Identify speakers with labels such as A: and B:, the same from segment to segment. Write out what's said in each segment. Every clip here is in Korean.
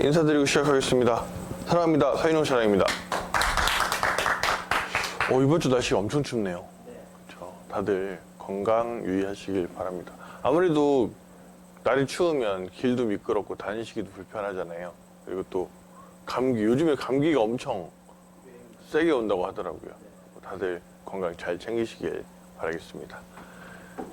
A: 인사드리고 시작하겠습니다. 사랑합니다. 서인호 사랑입니다. 이번 주 날씨가 엄청 춥네요. 다들 건강 유의하시길 바랍니다. 아무래도 날이 추우면 길도 미끄럽고 다니시기도 불편하잖아요. 그리고 또 요즘에 감기가 엄청 세게 온다고 하더라고요. 다들 건강 잘 챙기시길 바라겠습니다.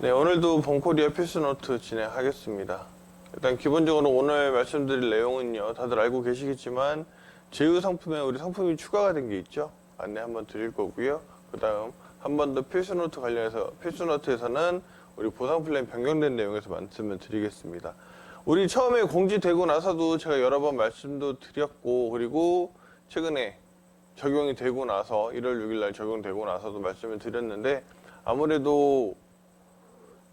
A: 네, 오늘도 봄코리아 필수노트 진행하겠습니다. 일단 기본적으로 오늘 말씀드릴 내용은요, 다들 알고 계시겠지만 제휴상품에 우리 상품이 추가가 된 게 있죠. 안내 한번 드릴 거고요. 그 다음 한 번 더 필수노트 관련해서 필수노트에서는 우리 보상 플랜 변경된 내용에서 말씀을 드리겠습니다. 우리 처음에 공지되고 나서도 제가 여러 번 말씀도 드렸고, 그리고 최근에 적용이 되고 나서 1월 6일 날 적용되고 나서도 말씀을 드렸는데, 아무래도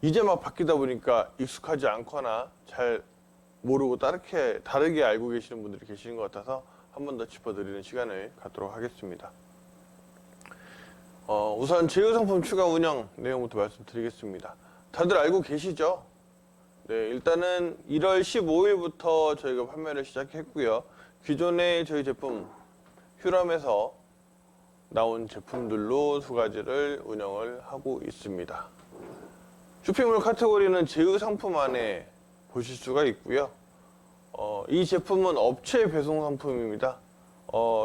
A: 이제 막 바뀌다 보니까 익숙하지 않거나 잘 모르고 다르게 알고 계시는 분들이 계시는 것 같아서 한 번 더 짚어드리는 시간을 갖도록 하겠습니다. 우선 제휴상품 추가 운영 내용부터 말씀드리겠습니다. 다들 알고 계시죠? 네, 일단은 1월 15일부터 저희가 판매를 시작했고요. 기존에 저희 제품 휴럼에서 나온 제품들로 두 가지를 운영을 하고 있습니다. 쇼핑몰 카테고리는 제휴상품 안에 보실 수가 있고요. 이 제품은 업체 배송 상품입니다.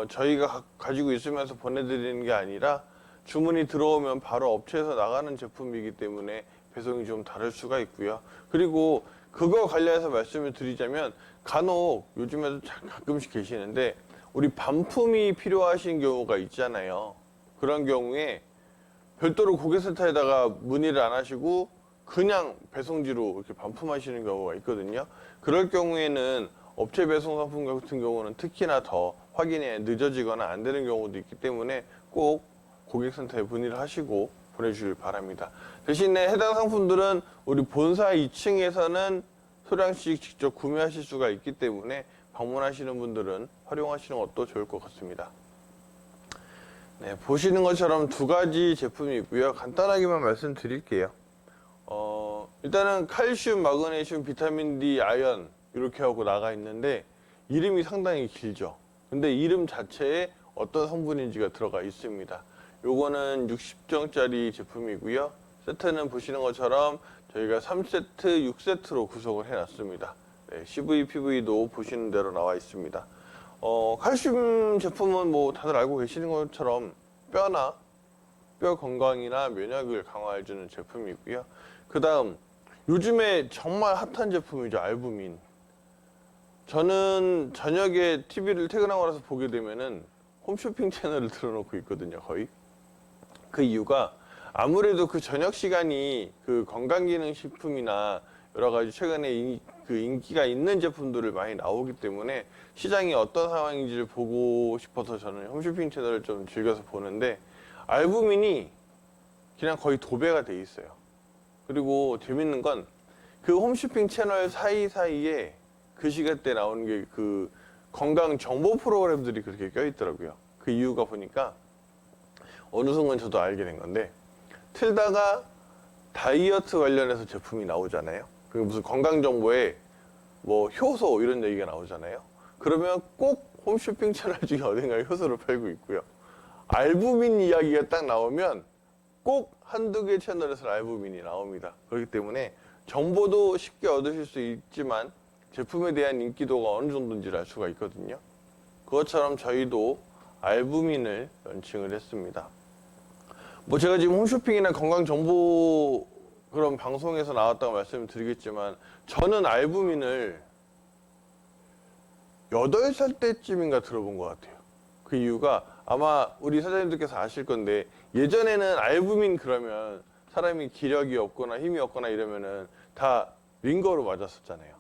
A: 저희가 가지고 있으면서 보내드리는 게 아니라 주문이 들어오면 바로 업체에서 나가는 제품이기 때문에 배송이 좀 다를 수가 있고요. 그리고 그거 관련해서 말씀을 드리자면, 간혹 요즘에도 가끔씩 계시는데 우리 반품이 필요하신 경우가 있잖아요. 그런 경우에 별도로 고객센터에다가 문의를 안 하시고 그냥 배송지로 이렇게 반품하시는 경우가 있거든요. 그럴 경우에는 업체 배송 상품 같은 경우는 특히나 더 확인이 늦어지거나 안 되는 경우도 있기 때문에 꼭 고객센터에 문의를 하시고 보내주길 바랍니다. 대신에 해당 상품들은 우리 본사 2층에서는 소량씩 직접 구매하실 수가 있기 때문에 방문하시는 분들은 활용하시는 것도 좋을 것 같습니다. 네, 보시는 것처럼 두 가지 제품이 있고요. 간단하게만 말씀드릴게요. 일단은 칼슘, 마그네슘, 비타민 D, 아연 이렇게 하고 나가 있는데 이름이 상당히 길죠. 근데 이름 자체에 어떤 성분인지가 들어가 있습니다. 요거는 60정짜리 제품이고요. 세트는 보시는 것처럼 저희가 3세트, 6세트로 구성을 해놨습니다. 네, CV, PV도 보시는 대로 나와 있습니다. 칼슘 제품은 뭐 다들 알고 계시는 것처럼 뼈 건강이나 면역을 강화해주는 제품이고요. 그 다음 요즘에 정말 핫한 제품이죠. 알부민. 저는 저녁에 TV를 퇴근하고 나서 보게 되면은 홈쇼핑 채널을 틀어놓고 있거든요. 거의. 그 이유가 아무래도 그 저녁 시간이 그 건강기능식품이나 여러 가지 최근에 그 인기가 있는 제품들을 많이 나오기 때문에 시장이 어떤 상황인지를 보고 싶어서 저는 홈쇼핑 채널을 좀 즐겨서 보는데, 알부민이 그냥 거의 도배가 돼 있어요. 그리고 재밌는 건 그 홈쇼핑 채널 사이사이에 그 시간대 나오는 게 그 건강 정보 프로그램들이 그렇게 껴있더라고요. 그 이유가 보니까 어느 순간 저도 알게 된 건데, 틀다가 다이어트 관련해서 제품이 나오잖아요. 그리고 무슨 건강 정보에 뭐 효소 이런 얘기가 나오잖아요. 그러면 꼭 홈쇼핑 채널 중에 어딘가에 효소를 팔고 있고요. 알부민 이야기가 딱 나오면 꼭 한두 개 채널에서 알부민이 나옵니다. 그렇기 때문에 정보도 쉽게 얻으실 수 있지만 제품에 대한 인기도가 어느 정도인지를 알 수가 있거든요. 그것처럼 저희도 알부민을 런칭을 했습니다. 뭐 제가 지금 홈쇼핑이나 건강정보 그런 방송에서 나왔다고 말씀을 드리겠지만, 저는 알부민을 8살 때쯤인가 들어본 것 같아요. 그 이유가 아마 우리 사장님들께서 아실 건데, 예전에는 알부민 그러면 사람이 기력이 없거나 힘이 없거나 이러면은 다 링거로 맞았었잖아요.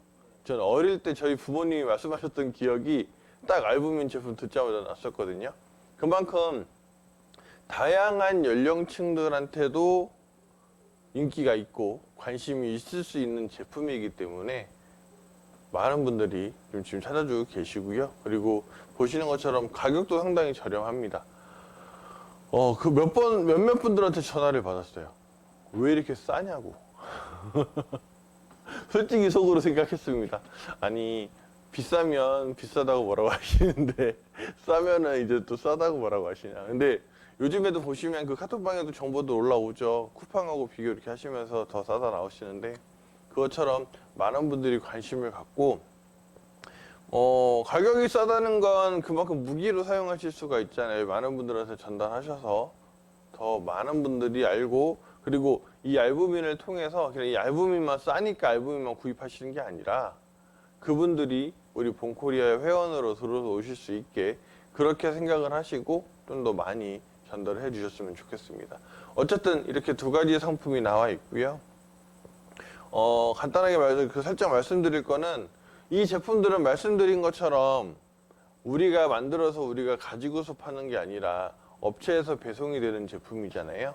A: 저는 어릴 때 저희 부모님이 말씀하셨던 기억이 딱 알부민 제품 듣자마자 났었거든요. 그만큼 다양한 연령층들한테도 인기가 있고 관심이 있을 수 있는 제품이기 때문에 많은 분들이 지금 찾아주고 계시고요. 그리고 보시는 것처럼 가격도 상당히 저렴합니다. 몇몇 분들한테 전화를 받았어요. 왜 이렇게 싸냐고. 솔직히 속으로 생각했습니다. 아니, 비싸면 비싸다고 뭐라고 하시는데 싸면은 이제 또 싸다고 뭐라고 하시냐. 근데 요즘에도 보시면 그 카톡방에도 정보도 올라오죠. 쿠팡하고 비교 이렇게 하시면서 더 싸다 나오시는데 그것처럼 많은 분들이 관심을 갖고 가격이 싸다는 건 그만큼 무기로 사용하실 수가 있잖아요. 많은 분들한테 전달하셔서 더 많은 분들이 알고 그리고 이 알부민을 통해서 그냥 이 알부민만 싸니까 알부민만 구입하시는 게 아니라 그분들이 우리 본코리아의 회원으로 들어서 오실 수 있게 그렇게 생각을 하시고 좀 더 많이 전달을 해 주셨으면 좋겠습니다. 어쨌든 이렇게 두 가지의 상품이 나와 있고요. 간단하게 살짝 말씀드릴 거는 이 제품들은 말씀드린 것처럼 우리가 만들어서 우리가 가지고서 파는 게 아니라 업체에서 배송이 되는 제품이잖아요.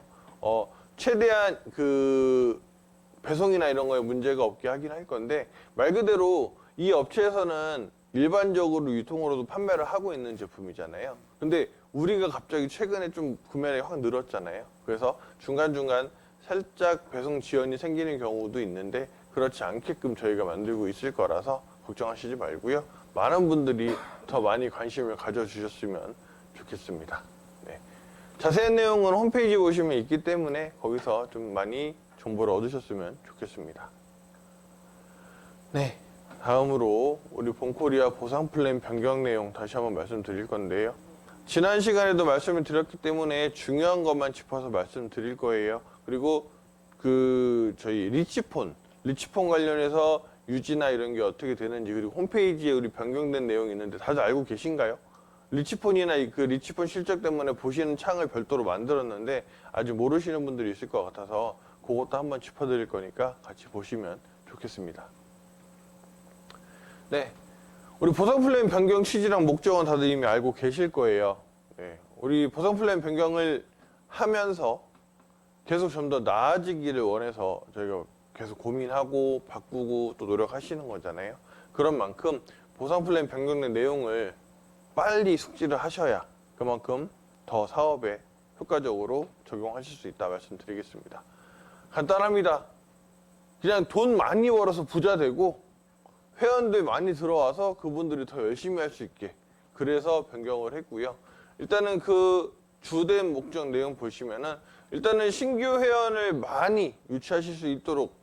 A: 최대한 그 배송이나 이런 거에 문제가 없게 하긴 할 건데 말 그대로 이 업체에서는 일반적으로 유통으로도 판매를 하고 있는 제품이잖아요. 근데 우리가 갑자기 최근에 좀 구매량이 확 늘었잖아요. 그래서 중간중간 살짝 배송 지연이 생기는 경우도 있는데 그렇지 않게끔 저희가 만들고 있을 거라서 걱정하시지 말고요. 많은 분들이 더 많이 관심을 가져주셨으면 좋겠습니다. 네. 자세한 내용은 홈페이지 보시면 있기 때문에 거기서 좀 많이 정보를 얻으셨으면 좋겠습니다. 네. 다음으로 우리 본코리아 보상 플랜 변경 내용 다시 한번 말씀드릴 건데요. 지난 시간에도 말씀을 드렸기 때문에 중요한 것만 짚어서 말씀드릴 거예요. 그리고 저희 리치폰 관련해서 유지나 이런 게 어떻게 되는지 그리고 홈페이지에 우리 변경된 내용이 있는데 다들 알고 계신가요? 리치폰이나 그 리치폰 실적 때문에 보시는 창을 별도로 만들었는데 아직 모르시는 분들이 있을 것 같아서 그것도 한번 짚어드릴 거니까 같이 보시면 좋겠습니다. 네, 우리 보상 플랜 변경 취지랑 목적은 다들 이미 알고 계실 거예요. 네, 우리 보상 플랜 변경을 하면서 계속 좀 더 나아지기를 원해서 저희가 계속 고민하고 바꾸고 또 노력하시는 거잖아요. 그런 만큼 보상 플랜 변경의 내용을 빨리 숙지를 하셔야 그만큼 더 사업에 효과적으로 적용하실 수 있다 말씀드리겠습니다. 간단합니다. 그냥 돈 많이 벌어서 부자 되고 회원들 많이 들어와서 그분들이 더 열심히 할 수 있게 그래서 변경을 했고요. 일단은 그 주된 목적 내용 보시면은 일단은 신규 회원을 많이 유치하실 수 있도록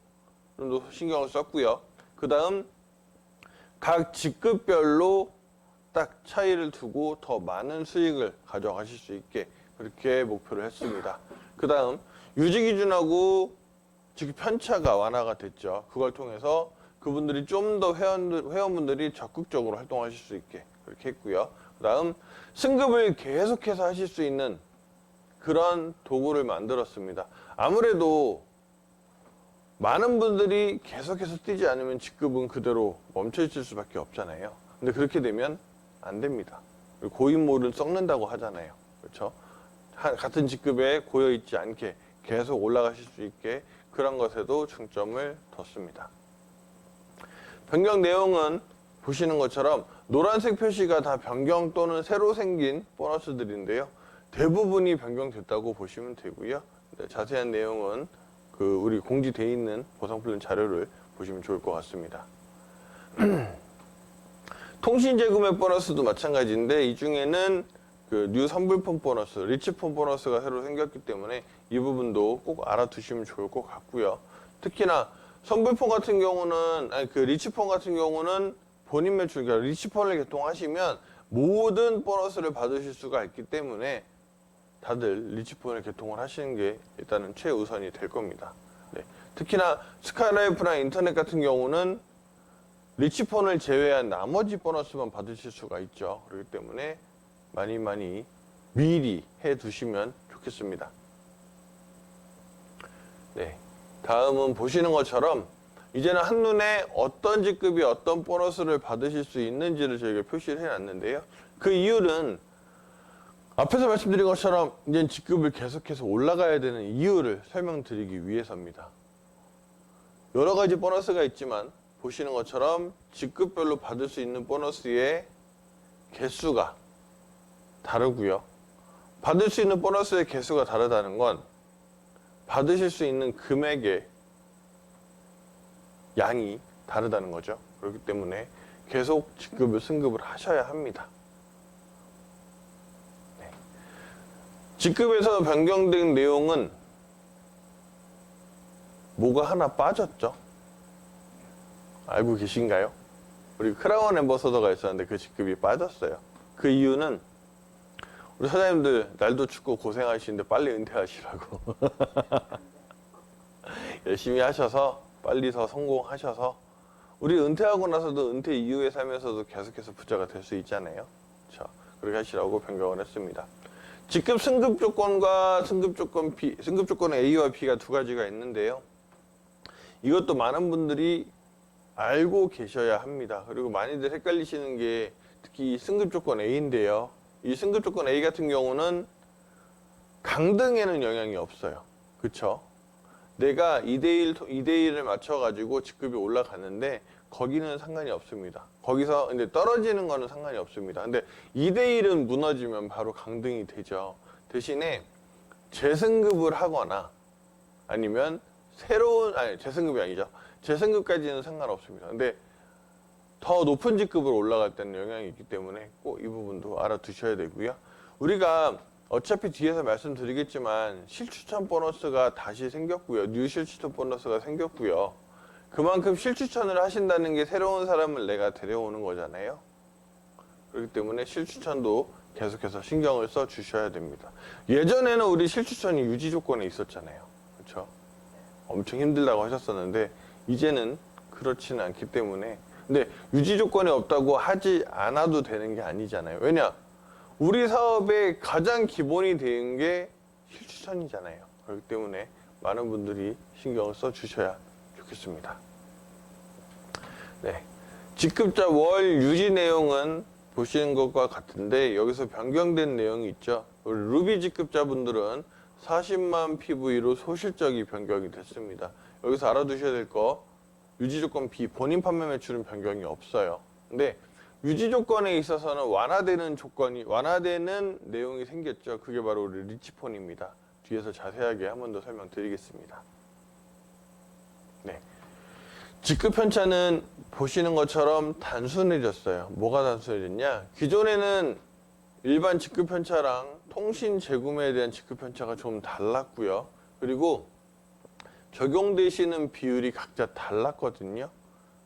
A: 좀 더 신경을 썼고요. 그 다음 각 직급별로 딱 차이를 두고 더 많은 수익을 가져가실 수 있게 그렇게 목표를 했습니다. 그 다음 유지 기준하고 즉 편차가 완화가 됐죠. 그걸 통해서 그분들이 좀 더 회원분들이 적극적으로 활동하실 수 있게 그렇게 했고요. 그 다음 승급을 계속해서 하실 수 있는 그런 도구를 만들었습니다. 아무래도 많은 분들이 계속해서 뛰지 않으면 직급은 그대로 멈춰 있을 수밖에 없잖아요. 근데 그렇게 되면 안 됩니다. 고인물은 썩는다고 하잖아요. 그렇죠? 같은 직급에 고여 있지 않게 계속 올라가실 수 있게 그런 것에도 중점을 뒀습니다. 변경 내용은 보시는 것처럼 노란색 표시가 다 변경 또는 새로 생긴 보너스들인데요. 대부분이 변경됐다고 보시면 되고요. 네, 자세한 내용은 우리 공지되어 있는 보상 플랜 자료를 보시면 좋을 것 같습니다. 통신 재구매 보너스도 마찬가지인데 이 중에는 뉴 선불폰 보너스, 리치폰 보너스가 새로 생겼기 때문에 이 부분도 꼭 알아두시면 좋을 것 같고요. 특히나 선불폰 같은 경우는 리치폰 같은 경우는 본인 매출, 그러니까 리치폰을 개통하시면 모든 보너스를 받으실 수가 있기 때문에 다들 리치폰을 개통을 하시는 게 일단은 최우선이 될 겁니다. 네. 특히나 스카이라이프나 인터넷 같은 경우는 리치폰을 제외한 나머지 보너스만 받으실 수가 있죠. 그렇기 때문에 많이 미리 해 두시면 좋겠습니다. 네. 다음은 보시는 것처럼 이제는 한눈에 어떤 직급이 어떤 보너스를 받으실 수 있는지를 저희가 표시를 해놨는데요. 그 이유는 앞에서 말씀드린 것처럼 이제 직급을 계속해서 올라가야 되는 이유를 설명드리기 위해서입니다. 여러 가지 보너스가 있지만 보시는 것처럼 직급별로 받을 수 있는 보너스의 개수가 다르고요. 받을 수 있는 보너스의 개수가 다르다는 건 받으실 수 있는 금액의 양이 다르다는 거죠. 그렇기 때문에 계속 직급을 승급을 하셔야 합니다. 네. 직급에서 변경된 내용은 뭐가 하나 빠졌죠? 알고 계신가요? 우리 크라운 앰버서더가 있었는데 그 직급이 빠졌어요. 그 이유는 우리 사장님들 날도 춥고 고생하시는데 빨리 은퇴하시라고 열심히 하셔서 빨리 더 성공하셔서 우리 은퇴하고 나서도 은퇴 이후에 살면서도 계속해서 부자가 될 수 있잖아요. 그렇죠? 그렇게 하시라고 변경을 했습니다. 직급 승급 조건과 승급 조건 B, 승급 조건 A와 B가 두 가지가 있는데요. 이것도 많은 분들이 알고 계셔야 합니다. 그리고 많이들 헷갈리시는 게 특히 승급 조건 A인데요. 이 승급 조건 A 같은 경우는 강등에는 영향이 없어요. 그쵸? 내가 2대1을 맞춰가지고 직급이 올라가는데 거기는 상관이 없습니다. 거기서 근데 떨어지는 거는 상관이 없습니다. 근데 2대1은 무너지면 바로 강등이 되죠. 대신에 재승급을 하거나 아니면 재승급이 아니죠. 재승급까지는 상관없습니다. 근데 더 높은 직급으로 올라갈 때는 영향이 있기 때문에 꼭 이 부분도 알아두셔야 되고요. 우리가 어차피 뒤에서 말씀드리겠지만 실추천 보너스가 다시 생겼고요. 뉴 실추천 보너스가 생겼고요. 그만큼 실추천을 하신다는 게 새로운 사람을 내가 데려오는 거잖아요. 그렇기 때문에 실추천도 계속해서 신경을 써 주셔야 됩니다. 예전에는 우리 실추천이 유지 조건에 있었잖아요. 그렇죠? 엄청 힘들다고 하셨었는데 이제는 그렇지는 않기 때문에 근데 유지 조건이 없다고 하지 않아도 되는 게 아니잖아요. 왜냐? 우리 사업의 가장 기본이 되는 게 실추천이잖아요. 그렇기 때문에 많은 분들이 신경을 써 주셔야 좋겠습니다. 네. 직급자 월 유지 내용은 보시는 것과 같은데 여기서 변경된 내용이 있죠. 우리 루비 직급자분들은 40만 PV로 소실적이 변경이 됐습니다. 여기서 알아두셔야 될 거 유지 조건 B 본인 판매 매출은 변경이 없어요. 근데 유지 조건에 있어서는 완화되는 내용이 생겼죠. 그게 바로 우리 리치폰입니다. 뒤에서 자세하게 한 번 더 설명드리겠습니다. 네. 직급 편차는 보시는 것처럼 단순해졌어요. 뭐가 단순해졌냐? 기존에는 일반 직급 편차랑 통신 재구매에 대한 직급 편차가 좀 달랐고요. 그리고 적용되시는 비율이 각자 달랐거든요.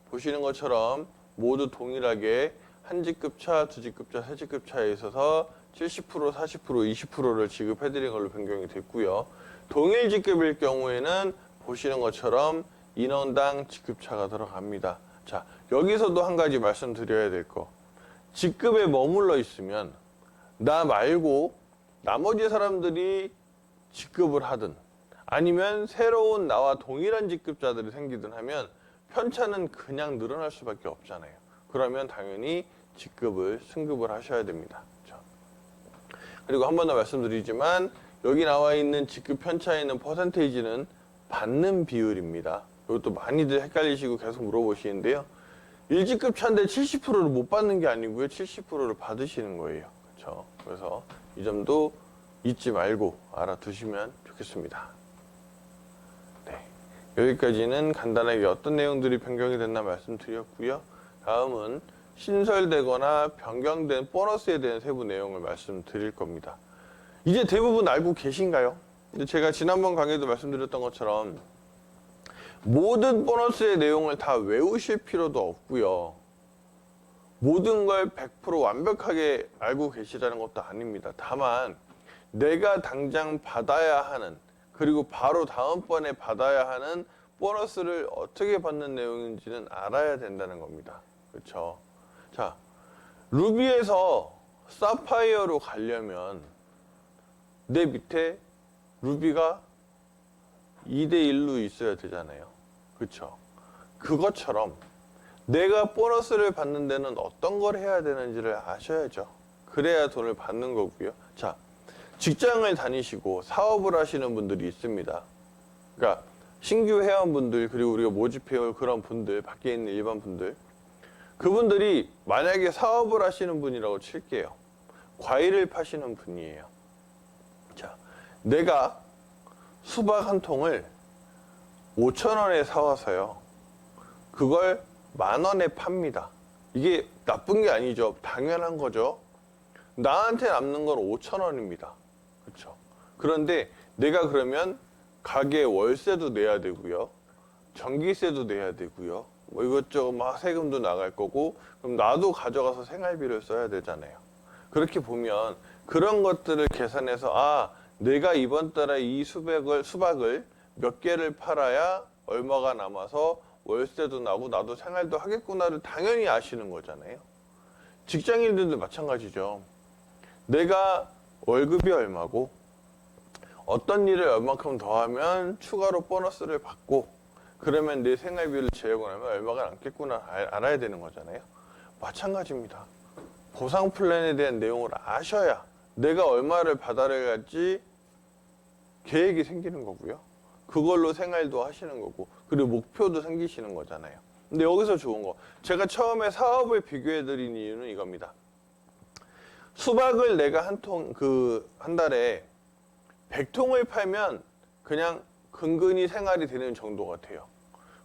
A: 보시는 것처럼 모두 동일하게 한 직급차, 두 직급차, 세 직급차에 있어서 70%, 40%, 20%를 지급해드린 걸로 변경이 됐고요. 동일 직급일 경우에는 보시는 것처럼 인원당 직급차가 들어갑니다. 자, 여기서도 한 가지 말씀드려야 될 거. 직급에 머물러 있으면 나 말고 나머지 사람들이 직급을 하든 아니면 새로운 나와 동일한 직급자들이 생기든 하면 편차는 그냥 늘어날 수밖에 없잖아요. 그러면 당연히 직급을 승급을 하셔야 됩니다. 그렇죠? 그리고 한 번 더 말씀드리지만 여기 나와 있는 직급 편차에 있는 퍼센테이지는 받는 비율입니다. 이것도 많이들 헷갈리시고 계속 물어보시는데요. 1직급 차인데 70%를 못 받는 게 아니고요. 70%를 받으시는 거예요. 그렇죠? 그래서 이 점도 잊지 말고 알아두시면 좋겠습니다. 여기까지는 간단하게 어떤 내용들이 변경이 됐나 말씀드렸고요. 다음은 신설되거나 변경된 보너스에 대한 세부 내용을 말씀드릴 겁니다. 이제 대부분 알고 계신가요? 제가 지난번 강의도 말씀드렸던 것처럼 모든 보너스의 내용을 다 외우실 필요도 없고요. 모든 걸 100% 완벽하게 알고 계시다는 것도 아닙니다. 다만 내가 당장 받아야 하는 그리고 바로 다음번에 받아야 하는 보너스를 어떻게 받는 내용인지는 알아야 된다는 겁니다. 그렇죠? 자, 루비에서 사파이어로 가려면 내 밑에 루비가 2대1로 있어야 되잖아요. 그렇죠? 그것처럼 내가 보너스를 받는 데는 어떤 걸 해야 되는지를 아셔야죠. 그래야 돈을 받는 거고요. 자, 직장을 다니시고 사업을 하시는 분들이 있습니다. 그러니까 신규 회원분들 그리고 우리가 모집해올 그런 분들 밖에 있는 일반 분들 그분들이 만약에 사업을 하시는 분이라고 칠게요. 과일을 파시는 분이에요. 자, 내가 수박 한 통을 5,000원에 사와서요. 그걸 10,000원에 팝니다. 이게 나쁜 게 아니죠. 당연한 거죠. 나한테 남는 건 5,000원입니다. 그렇죠? 그런데 내가 그러면 가게 월세도 내야 되고요. 전기세도 내야 되고요. 뭐 이것저것 막 세금도 나갈 거고, 그럼 나도 가져가서 생활비를 써야 되잖아요. 그렇게 보면 그런 것들을 계산해서 내가 이번 달에 이 수박을 몇 개를 팔아야 얼마가 남아서 월세도 나고 나도 생활도 하겠구나를 당연히 아시는 거잖아요. 직장인들도 마찬가지죠. 내가 월급이 얼마고 어떤 일을 얼만큼 더 하면 추가로 보너스를 받고 그러면 내 생활비를 제하고 나면 얼마가 남겠구나 알아야 되는 거잖아요. 마찬가지입니다. 보상 플랜에 대한 내용을 아셔야 내가 얼마를 받아야 할지 계획이 생기는 거고요. 그걸로 생활도 하시는 거고 그리고 목표도 생기시는 거잖아요. 근데 여기서 좋은 거, 제가 처음에 사업을 비교해 드린 이유는 이겁니다. 수박을 내가 한 달에 100통을 팔면 그냥 근근히 생활이 되는 정도 같아요.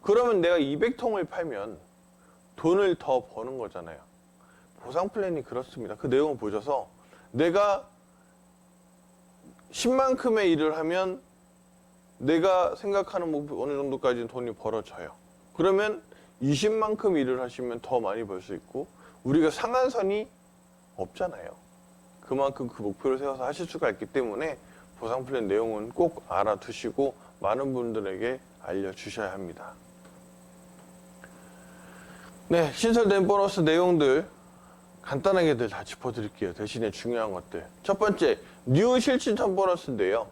A: 그러면 내가 200통을 팔면 돈을 더 버는 거잖아요. 보상 플랜이 그렇습니다. 그 내용을 보셔서 내가 10만큼의 일을 하면 내가 생각하는 목표 어느 정도까지는 돈이 벌어져요. 그러면 20만큼 일을 하시면 더 많이 벌 수 있고 우리가 상한선이 없잖아요. 그만큼 그 목표를 세워서 하실 수가 있기 때문에 보상 플랜 내용은 꼭 알아두시고 많은 분들에게 알려주셔야 합니다. 네, 신설된 보너스 내용들 간단하게들 다 짚어드릴게요. 대신에 중요한 것들. 첫 번째, 뉴 실질적 보너스인데요.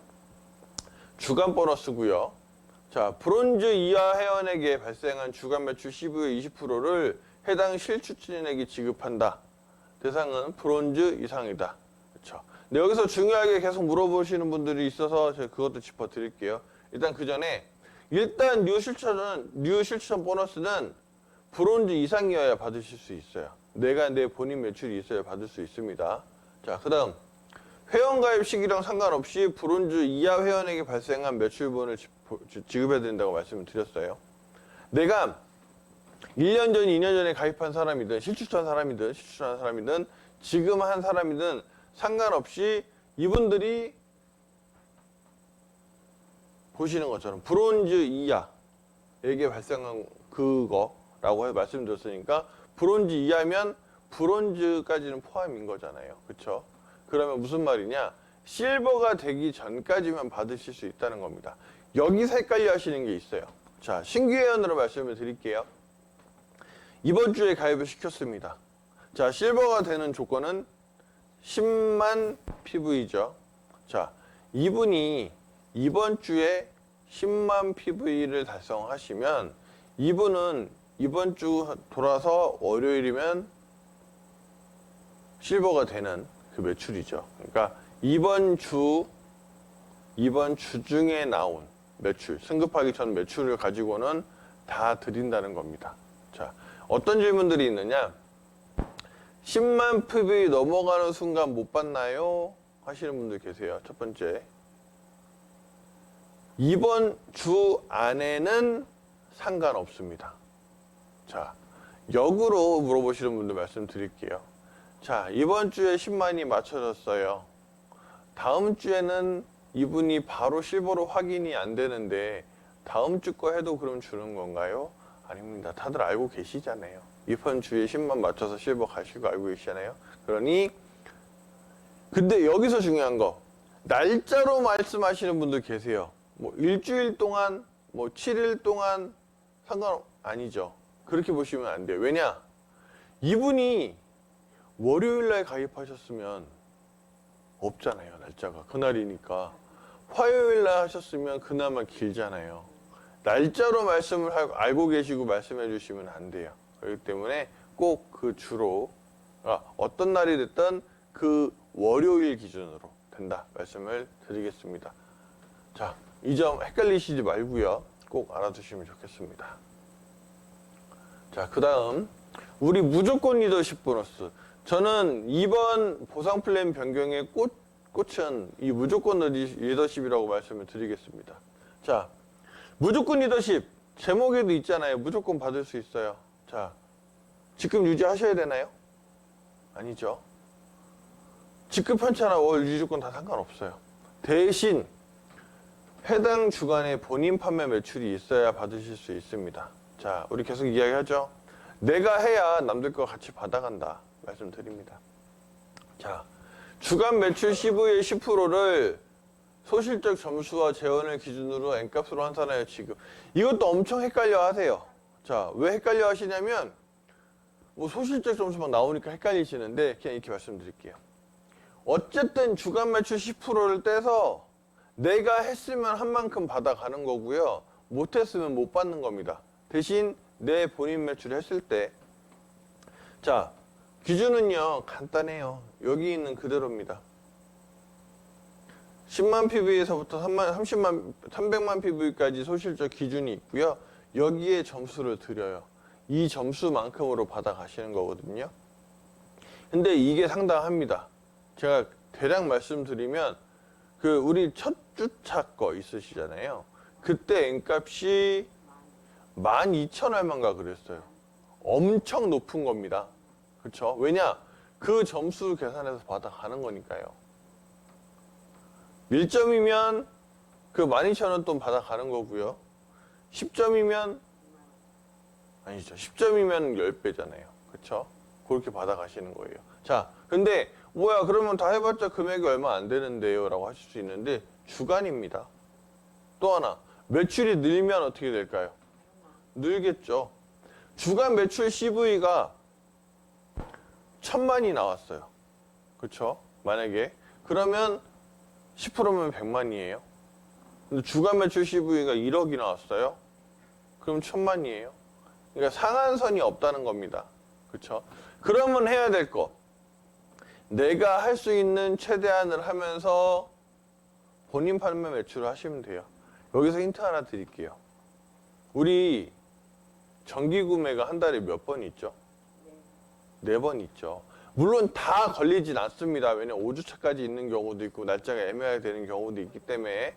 A: 주간 보너스고요. 자, 브론즈 이하 회원에게 발생한 주간 매출 15의 20%를 해당 실추진에게 지급한다. 대상은 브론즈 이상이다. 그렇죠. 근데 여기서 중요하게 계속 물어보시는 분들이 있어서 제가 그것도 짚어드릴게요. 일단 그 전에 뉴 실추전 보너스는 브론즈 이상이어야 받으실 수 있어요. 내 본인 매출이 있어야 받을 수 있습니다. 자, 그 다음 회원가입 시기랑 상관없이 브론즈 이하 회원에게 발생한 매출분을 지급해야 된다고 말씀을 드렸어요. 내가 1년 전, 2년 전에 가입한 사람이든 실추한 사람이든 지금 한 사람이든 상관없이 이분들이 보시는 것처럼 브론즈 이하에게 발생한 그거라고 말씀드렸으니까 브론즈 이하면 브론즈까지는 포함인 거잖아요. 그렇죠? 그러면 무슨 말이냐? 실버가 되기 전까지만 받으실 수 있다는 겁니다. 여기서 헷갈려 하시는 게 있어요. 자, 신규 회원으로 말씀을 드릴게요. 이번 주에 가입을 시켰습니다. 자, 실버가 되는 조건은 10만 PV죠. 자, 이분이 이번 주에 10만 PV를 달성하시면 이분은 이번 주 돌아서 월요일이면 실버가 되는 그 매출이죠. 그러니까 이번 주 중에 나온 매출, 승급하기 전 매출을 가지고는 다 드린다는 겁니다. 자, 어떤 질문들이 있느냐? 10만 PV 넘어가는 순간 못 받나요? 하시는 분들 계세요. 첫 번째, 이번 주 안에는 상관없습니다. 자, 역으로 물어보시는 분들 말씀드릴게요. 자, 이번 주에 10만이 맞춰졌어요. 다음 주에는 이분이 바로 실버로 확인이 안 되는데 다음 주 거 해도 그럼 주는 건가요? 아닙니다. 다들 알고 계시잖아요. 이번 주에 10만 맞춰서 실버 가실 거 알고 계시잖아요. 그러니 근데 여기서 중요한 거, 날짜로 말씀하시는 분들 계세요. 뭐 일주일 동안, 뭐 7일 동안 아니죠. 그렇게 보시면 안 돼요. 왜냐? 이분이 월요일날 가입하셨으면 없잖아요. 날짜가 그날이니까. 화요일날 하셨으면 그나마 길잖아요. 날짜로 말씀을 알고 계시고 말씀해 주시면 안 돼요. 그렇기 때문에 꼭 그 주로 어떤 날이 됐든 그 월요일 기준으로 된다 말씀을 드리겠습니다. 자, 이 점 헷갈리시지 말고요. 꼭 알아두시면 좋겠습니다. 자, 그 다음 우리 무조건 리더십 보너스. 저는 이번 보상 플랜 변경의 꽃은 이 무조건 리더십이라고 말씀을 드리겠습니다. 자, 무조건 리더십 제목에도 있잖아요. 무조건 받을 수 있어요. 자, 직급 유지하셔야 되나요? 아니죠. 직급 편차나 월 유지조건 다 상관없어요. 대신 해당 주간에 본인 판매 매출이 있어야 받으실 수 있습니다. 자, 우리 계속 이야기하죠. 내가 해야 남들과 같이 받아간다 말씀드립니다. 자, 주간 매출 CV의 10%를 소실적 점수와 재원을 기준으로 N값으로 환산하여 지급. 이것도 엄청 헷갈려 하세요. 자, 왜 헷갈려 하시냐면 뭐 소실적 점수 막 나오니까 헷갈리시는데 그냥 이렇게 말씀드릴게요. 어쨌든 주간 매출 10%를 떼서 내가 했으면 한 만큼 받아가는 거고요. 못했으면 못 받는 겁니다. 대신 내 본인 매출을 했을 때, 자, 기준은요 간단해요. 여기 있는 그대로입니다. 10만 PV에서부터 300만 PV까지 소실적 기준이 있고요. 여기에 점수를 드려요. 이 점수만큼으로 받아가시는 거거든요. 근데 이게 상당합니다. 제가 대략 말씀드리면 우리 첫 주차 거 있으시잖아요. 그때 N값이 12,000 얼마인가 그랬어요. 엄청 높은 겁니다. 그렇죠? 왜냐? 그 점수 계산해서 받아가는 거니까요. 1점이면 그 12,000원 돈 받아가는 거고요. 10점이면 아니죠. 10점이면 10배잖아요. 그렇죠? 그렇게 받아가시는 거예요. 자, 근데 뭐야 그러면 다 해봤자 금액이 얼마 안 되는데요 라고 하실 수 있는데 주간입니다. 또 하나 매출이 늘면 어떻게 될까요? 늘겠죠. 주간 매출 CV가 1000만이 나왔어요. 그렇죠? 만약에 그러면 10%면 100만이에요. 근데 주간 매출 CV가 1억이 나왔어요. 그럼 1000만이에요. 그러니까 상한선이 없다는 겁니다. 그렇죠? 그러면 해야 될 거. 내가 할 수 있는 최대한을 하면서 본인 판매 매출을 하시면 돼요. 여기서 힌트 하나 드릴게요. 우리 정기 구매가 한 달에 몇 번 있죠? 4번 있죠. 물론 다 걸리진 않습니다. 왜냐면 5주차까지 있는 경우도 있고 날짜가 애매하게 되는 경우도 있기 때문에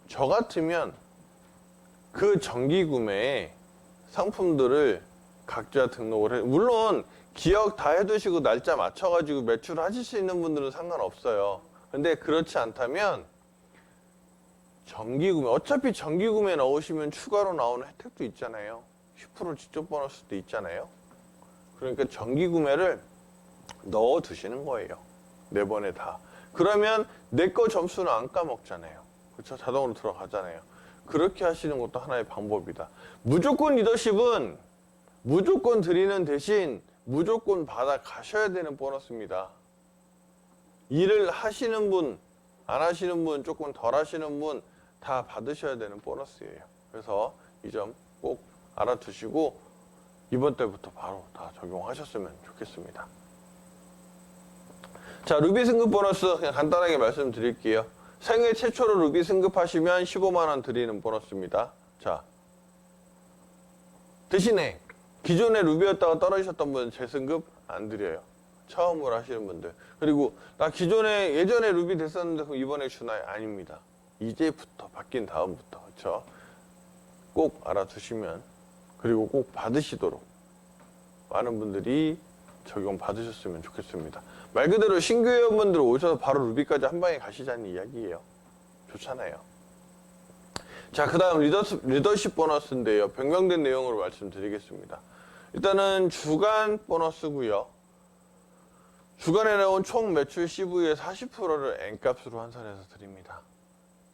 A: 저 같으면 그 정기 구매에 상품들을 각자 등록을 해요. 물론 기억 다 해두시고 날짜 맞춰가지고 매출을 하실 수 있는 분들은 상관없어요. 근데 그렇지 않다면 정기구매, 어차피 정기구매 넣으시면 추가로 나오는 혜택도 있잖아요. 10% 직접 보너스도 있잖아요. 그러니까 정기구매를 넣어두시는 거예요. 4번에 다. 그러면 내 거 점수는 안 까먹잖아요. 그렇죠? 자동으로 들어가잖아요. 그렇게 하시는 것도 하나의 방법이다. 무조건 리더십은 무조건 드리는 대신 무조건 받아 가셔야 되는 보너스입니다. 일을 하시는 분, 안 하시는 분, 조금 덜 하시는 분 다 받으셔야 되는 보너스예요. 그래서 이 점 꼭 알아두시고 이번 때부터 바로 다 적용하셨으면 좋겠습니다. 자, 루비 승급 보너스 그냥 간단하게 말씀드릴게요. 생애 최초로 루비 승급하시면 15만 원 드리는 보너스입니다. 자, 대신에 기존에 루비였다가 떨어지셨던 분은 재승급 안 드려요. 처음으로 하시는 분들. 그리고 나 예전에 루비 됐었는데 그럼 이번에 주나요? 아닙니다. 이제부터 바뀐 다음부터. 그렇죠? 꼭 알아두시면 그리고 꼭 받으시도록 많은 분들이 적용 받으셨으면 좋겠습니다. 말 그대로 신규 회원분들 오셔서 바로 루비까지 한 방에 가시자는 이야기예요. 좋잖아요. 자, 그 다음 리더십 보너스인데요. 변경된 내용으로 말씀드리겠습니다. 일단은 주간 보너스고요. 주간에 나온 총 매출 CV의 40%를 N값으로 환산해서 드립니다.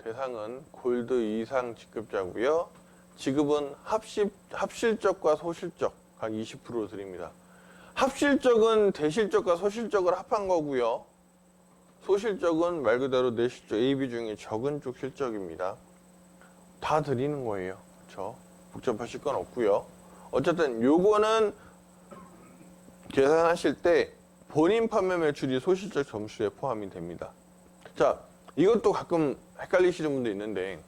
A: 대상은 골드 이상 직급자고요. 지급은 합실적과 소실적 각 20% 드립니다. 합실적은 대실적과 소실적을 합한 거고요. 소실적은 말 그대로 내 실적 AB 중에 적은 쪽 실적입니다. 다 드리는 거예요. 그렇죠? 복잡하실 건 없고요. 어쨌든 요거는 계산하실 때 본인 판매 매출이 소실적 점수에 포함이 됩니다. 자, 이것도 가끔 헷갈리시는 분도 있는데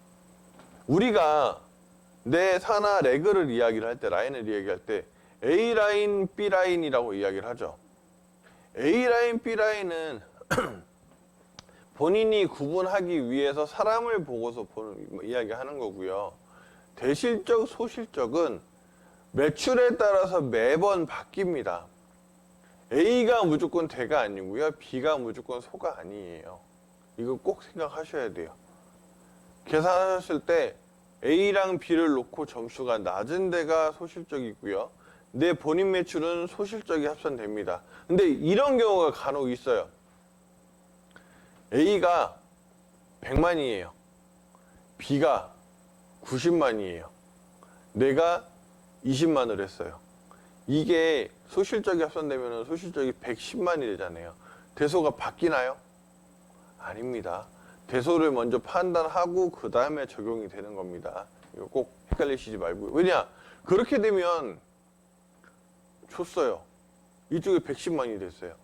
A: 우리가 내 산하 레그를 이야기를 할 때, 라인을 이야기할 때 A라인, B라인이라고 이야기를 하죠. A라인, B라인은 본인이 구분하기 위해서 사람을 보고서 이야기하는 거고요. 대실적, 소실적은 매출에 따라서 매번 바뀝니다. A가 무조건 대가 아니고요. B가 무조건 소가 아니에요. 이거 꼭 생각하셔야 돼요. 계산하셨을 때 A랑 B를 놓고 점수가 낮은 데가 소실적이고요. 내 본인 매출은 소실적이 합산됩니다. 근데 이런 경우가 간혹 있어요. A가 100만이에요. B가 90만이에요. 내가 20만을 했어요. 이게 소실적이 합산되면 소실적이 110만이 되잖아요. 대소가 바뀌나요? 아닙니다. 대소를 먼저 판단하고 그 다음에 적용이 되는 겁니다. 이거 꼭 헷갈리시지 말고요. 왜냐? 그렇게 되면 줬어요. 이쪽에 110만이 됐어요.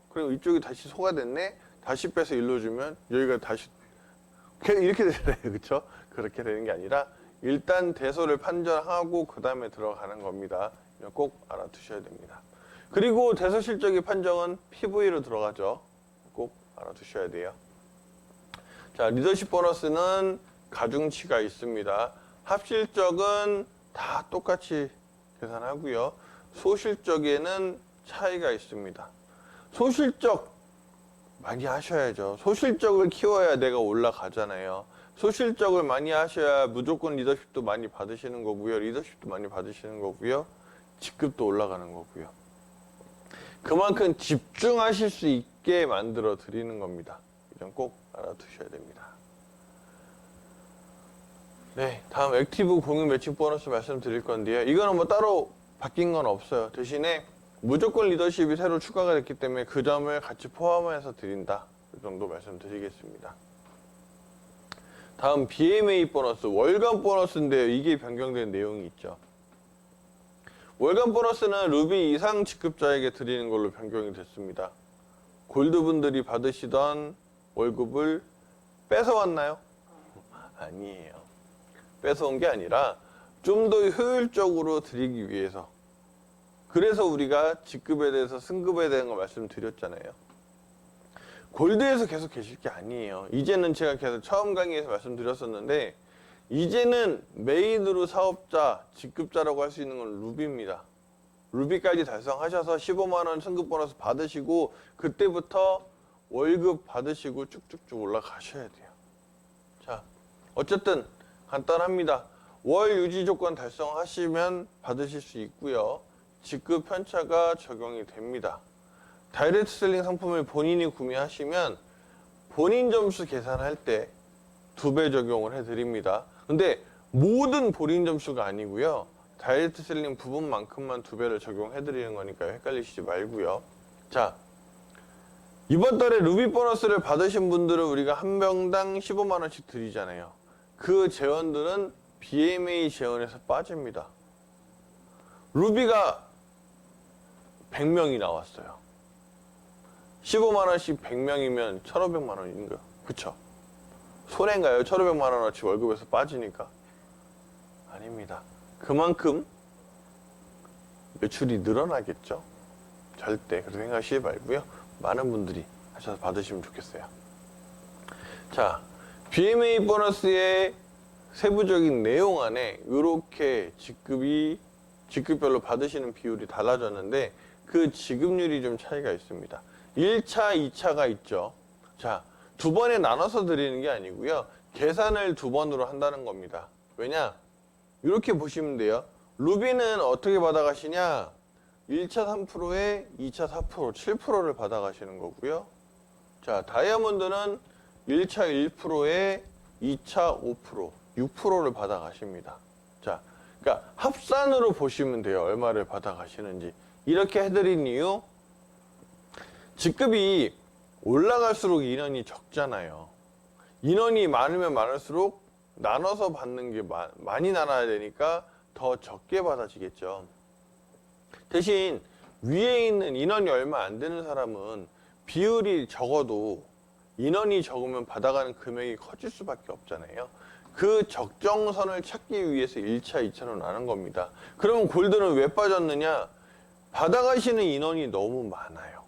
A: 그리고 이쪽이 다시 소가 됐네? 다시 빼서 일로 주면 여기가 다시 이렇게 되잖아요. 그렇죠? 그렇게 되는 게 아니라 일단 대소를 판정하고 그 다음에 들어가는 겁니다. 이거 꼭 알아두셔야 됩니다. 그리고 대소 실적의 판정은 PV로 들어가죠. 꼭 알아두셔야 돼요. 자, 리더십 보너스는 가중치가 있습니다. 합실적은 다 똑같이 계산하고요. 소실적에는 차이가 있습니다. 소실적 많이 하셔야죠. 소실적을 키워야 내가 올라가잖아요. 소실적을 많이 하셔야 무조건 리더십도 많이 받으시는 거고요. 리더십도 많이 받으시는 거고요. 직급도 올라가는 거고요. 그만큼 집중하실 수 있게 만들어 드리는 겁니다. 이건 꼭 알아두셔야 됩니다. 네, 다음 액티브 공유 매칭 보너스 말씀드릴 건데요. 이거는 뭐 따로 바뀐 건 없어요. 대신에 무조건 리더십이 새로 추가가 됐기 때문에 그 점을 같이 포함해서 드린다. 이 정도 말씀드리겠습니다. 다음 BMA 보너스, 월간 보너스인데요. 이게 변경된 내용이 있죠. 월간 보너스는 루비 이상 직급자에게 드리는 걸로 변경이 됐습니다. 골드분들이 받으시던 월급을 뺏어왔나요? 아니에요. 뺏어온 게 아니라 좀 더 효율적으로 드리기 위해서. 그래서 우리가 직급에 대해서 승급에 대한 거 말씀드렸잖아요. 골드에서 계속 계실 게 아니에요. 이제는 제가 계속 처음 강의에서 말씀드렸었는데 이제는 메인으로 사업자, 직급자라고 할 수 있는 건 루비입니다. 루비까지 달성하셔서 15만 원 승급 보너스 받으시고 그때부터 월급 받으시고 쭉쭉쭉 올라가셔야 돼요. 자, 어쨌든 간단합니다. 월 유지 조건 달성하시면 받으실 수 있고요. 직급 편차가 적용이 됩니다. 다이렉트 셀링 상품을 본인이 구매하시면 본인 점수 계산할 때 2배 적용을 해드립니다. 근데 모든 본인 점수가 아니고요. 다이렉트 셀링 부분만큼만 2배를 적용해드리는 거니까 헷갈리시지 말고요. 자, 이번 달에 루비 보너스를 받으신 분들은 우리가 한 명당 15만 원씩 드리잖아요. 그 재원들은 BMA 재원에서 빠집니다. 루비가 100명이 나왔어요. 15만 원씩 100명이면 1,500만 원인가요? 그쵸? 손해인가요? 1,500만 원어치 월급에서 빠지니까? 아닙니다. 그만큼 매출이 늘어나겠죠? 절대 그렇게 생각하시지 말고요. 많은 분들이 하셔서 받으시면 좋겠어요. 자, BMA 보너스의 세부적인 내용 안에 이렇게 직급별로 받으시는 비율이 달라졌는데 그 지급률이 좀 차이가 있습니다. 1차, 2차가 있죠. 자, 2번에 나눠서 드리는 게 아니고요. 계산을 2번으로 한다는 겁니다. 왜냐? 이렇게 보시면 돼요. 루비는 어떻게 받아가시냐? 1차 3%에 2차 4%, 7%를 받아가시는 거고요. 자, 다이아몬드는 1차 1%에 2차 5%, 6%를 받아가십니다. 자, 그러니까 합산으로 보시면 돼요. 얼마를 받아가시는지. 이렇게 해드린 이유, 직급이 올라갈수록 인원이 적잖아요. 인원이 많으면 많을수록 나눠서 받는 게 많이 나눠야 되니까 더 적게 받아지겠죠. 대신 위에 있는 인원이 얼마 안 되는 사람은 비율이 적어도 인원이 적으면 받아가는 금액이 커질 수밖에 없잖아요. 그 적정선을 찾기 위해서 1차, 2차로 나눈 겁니다. 그러면 골드는 왜 빠졌느냐? 받아가시는 인원이 너무 많아요.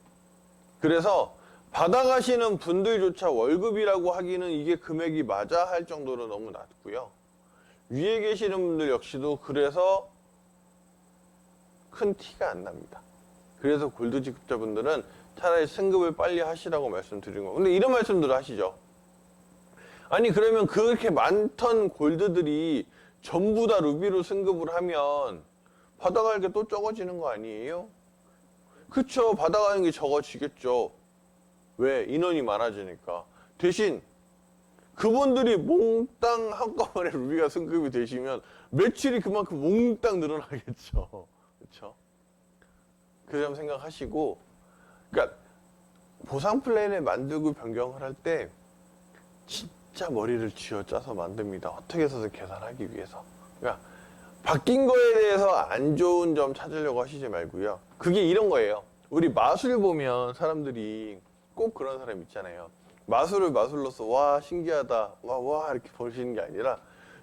A: 그래서 받아가시는 분들조차 월급이라고 하기는 이게 금액이 맞아 할 정도로 너무 낮고요. 위에 계시는 분들 역시도 그래서 큰 티가 안 납니다. 그래서 골드 직급자분들은 차라리 승급을 빨리 하시라고 말씀드린 거예요. 근데 이런 말씀들 하시죠. 아니 그러면 그렇게 많던 골드들이 전부 다 루비로 승급을 하면 받아갈 게 또 적어지는 거 아니에요? 그쵸, 받아가는 게 적어지겠죠. 왜? 인원이 많아지니까. 대신 그분들이 몽땅 한꺼번에 루비가 승급이 되시면 매출이 그만큼 몽땅 늘어나겠죠. 그쵸? 그 점 생각하시고, 그러니까 보상 플랜을 만들고 변경을 할 때 진짜 머리를 쥐어짜서 만듭니다. 어떻게 해서 계산하기 위해서. 그러니까 바뀐 거에 대해서 안 좋은 점 찾으려고 하시지 말고요. 그게 이런 거예요. 우리 마술 보면 사람들이 꼭 그런 사람 있잖아요. 마술을 마술로서 와 신기하다 와 이렇게 보시는 게 아니라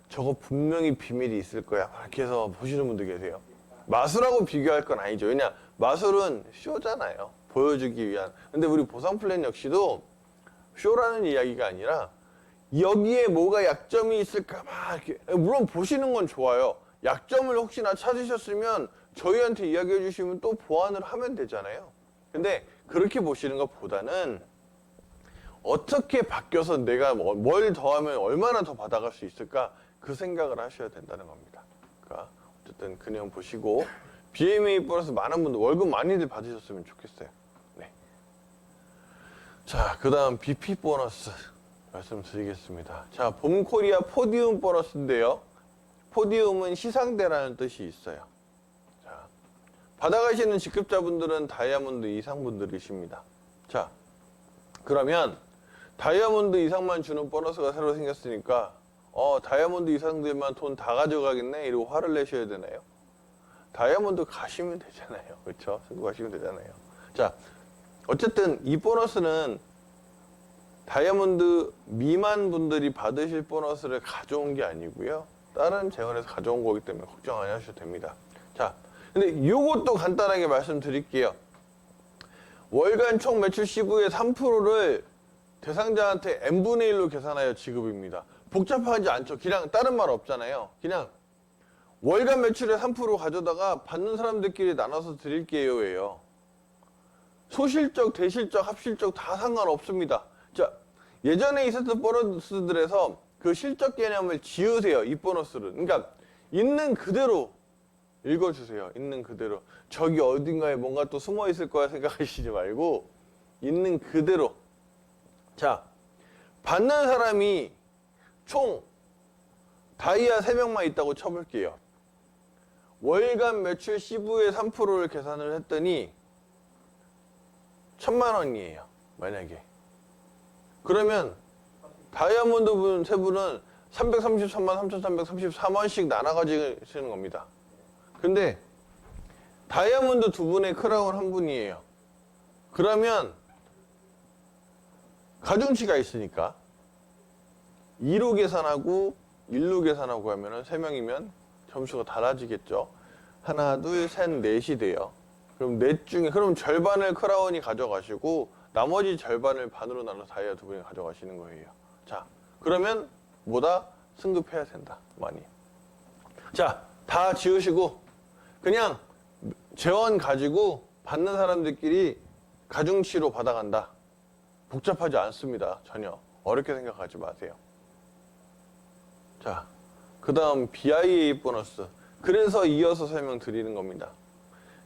A: 저거 분명히 비밀이 있을 거야 이렇게 해서 보시는 분도 계세요. 마술하고 비교할 건 아니죠. 왜냐 마술은 쇼잖아요. 보여주기 위한. 근데 우리 보상 플랜 역시도 쇼라는 이야기가 아니라 여기에 뭐가 약점이 있을까 막 이렇게. 물론 보시는 건 좋아요. 약점을 혹시나 찾으셨으면 저희한테 이야기해 주시면 또 보완을 하면 되잖아요. 근데 그렇게 보시는 것보다는 어떻게 바뀌어서 내가 뭘 더하면 얼마나 더 받아갈 수 있을까 그 생각을 하셔야 된다는 겁니다. 그러니까 어쨌든 그 내용 보시고 BMA 보너스 많은 분들 월급 많이들 받으셨으면 좋겠어요. 네. 자, 그 다음 BP 보너스 말씀드리겠습니다. 자, 봄코리아 포디움 보너스인데요. 포디움은 시상대라는 뜻이 있어요. 자, 받아가시는 직급자분들은 다이아몬드 이상 분들이십니다. 자, 그러면 다이아몬드 이상만 주는 보너스가 새로 생겼으니까 다이아몬드 이상들만 돈 다 가져가겠네 이러고 화를 내셔야 되나요? 다이아몬드 가시면 되잖아요. 그렇죠? 승급하시면 되잖아요. 자, 어쨌든 이 보너스는 다이아몬드 미만 분들이 받으실 보너스를 가져온 게 아니고요. 다른 재원에서 가져온 거기 때문에 걱정 안 하셔도 됩니다. 자, 근데 요것도 간단하게 말씀드릴게요. 월간 총 매출 시부의 3%를 대상자한테 n분의 1로 계산하여 지급입니다. 복잡하지 않죠. 그냥 다른 말 없잖아요. 그냥 월간 매출의 3% 가져다가 받는 사람들끼리 나눠서 드릴게요 예요. 소실적, 대실적, 합실적 다 상관없습니다. 자, 예전에 있었던 보너스들에서 그 실적 개념을 지으세요. 이 보너스를. 그러니까 있는 그대로 읽어주세요. 있는 그대로. 저기 어딘가에 뭔가 또 숨어 있을 거야 생각하시지 말고 있는 그대로. 자, 받는 사람이 총 다이아 3명만 있다고 쳐볼게요. 월간 매출 시부의 3%를 계산을 했더니 1,000만 원이에요. 만약에. 그러면 다이아몬드 분 세 분은 333만 3,334원씩 나눠 가지시는 겁니다. 근데 다이아몬드 두 분의 크라운 한 분이에요. 그러면 가중치가 있으니까 2로 계산하고 1로 계산하고 하면은 3명이면 점수가 달라지겠죠. 하나, 둘, 셋, 넷이 돼요. 그럼 넷 중에 그럼 절반을 크라운이 가져가시고 나머지 절반을 반으로 나눠 다이아 두 분이 가져가시는 거예요. 자, 그러면 뭐다? 승급해야 된다. 많이. 자, 다 지으시고 그냥 재원 가지고 받는 사람들끼리 가중치로 받아간다. 복잡하지 않습니다. 전혀. 어렵게 생각하지 마세요. 자, 그 다음 BIA 보너스. 그래서 이어서 설명드리는 겁니다.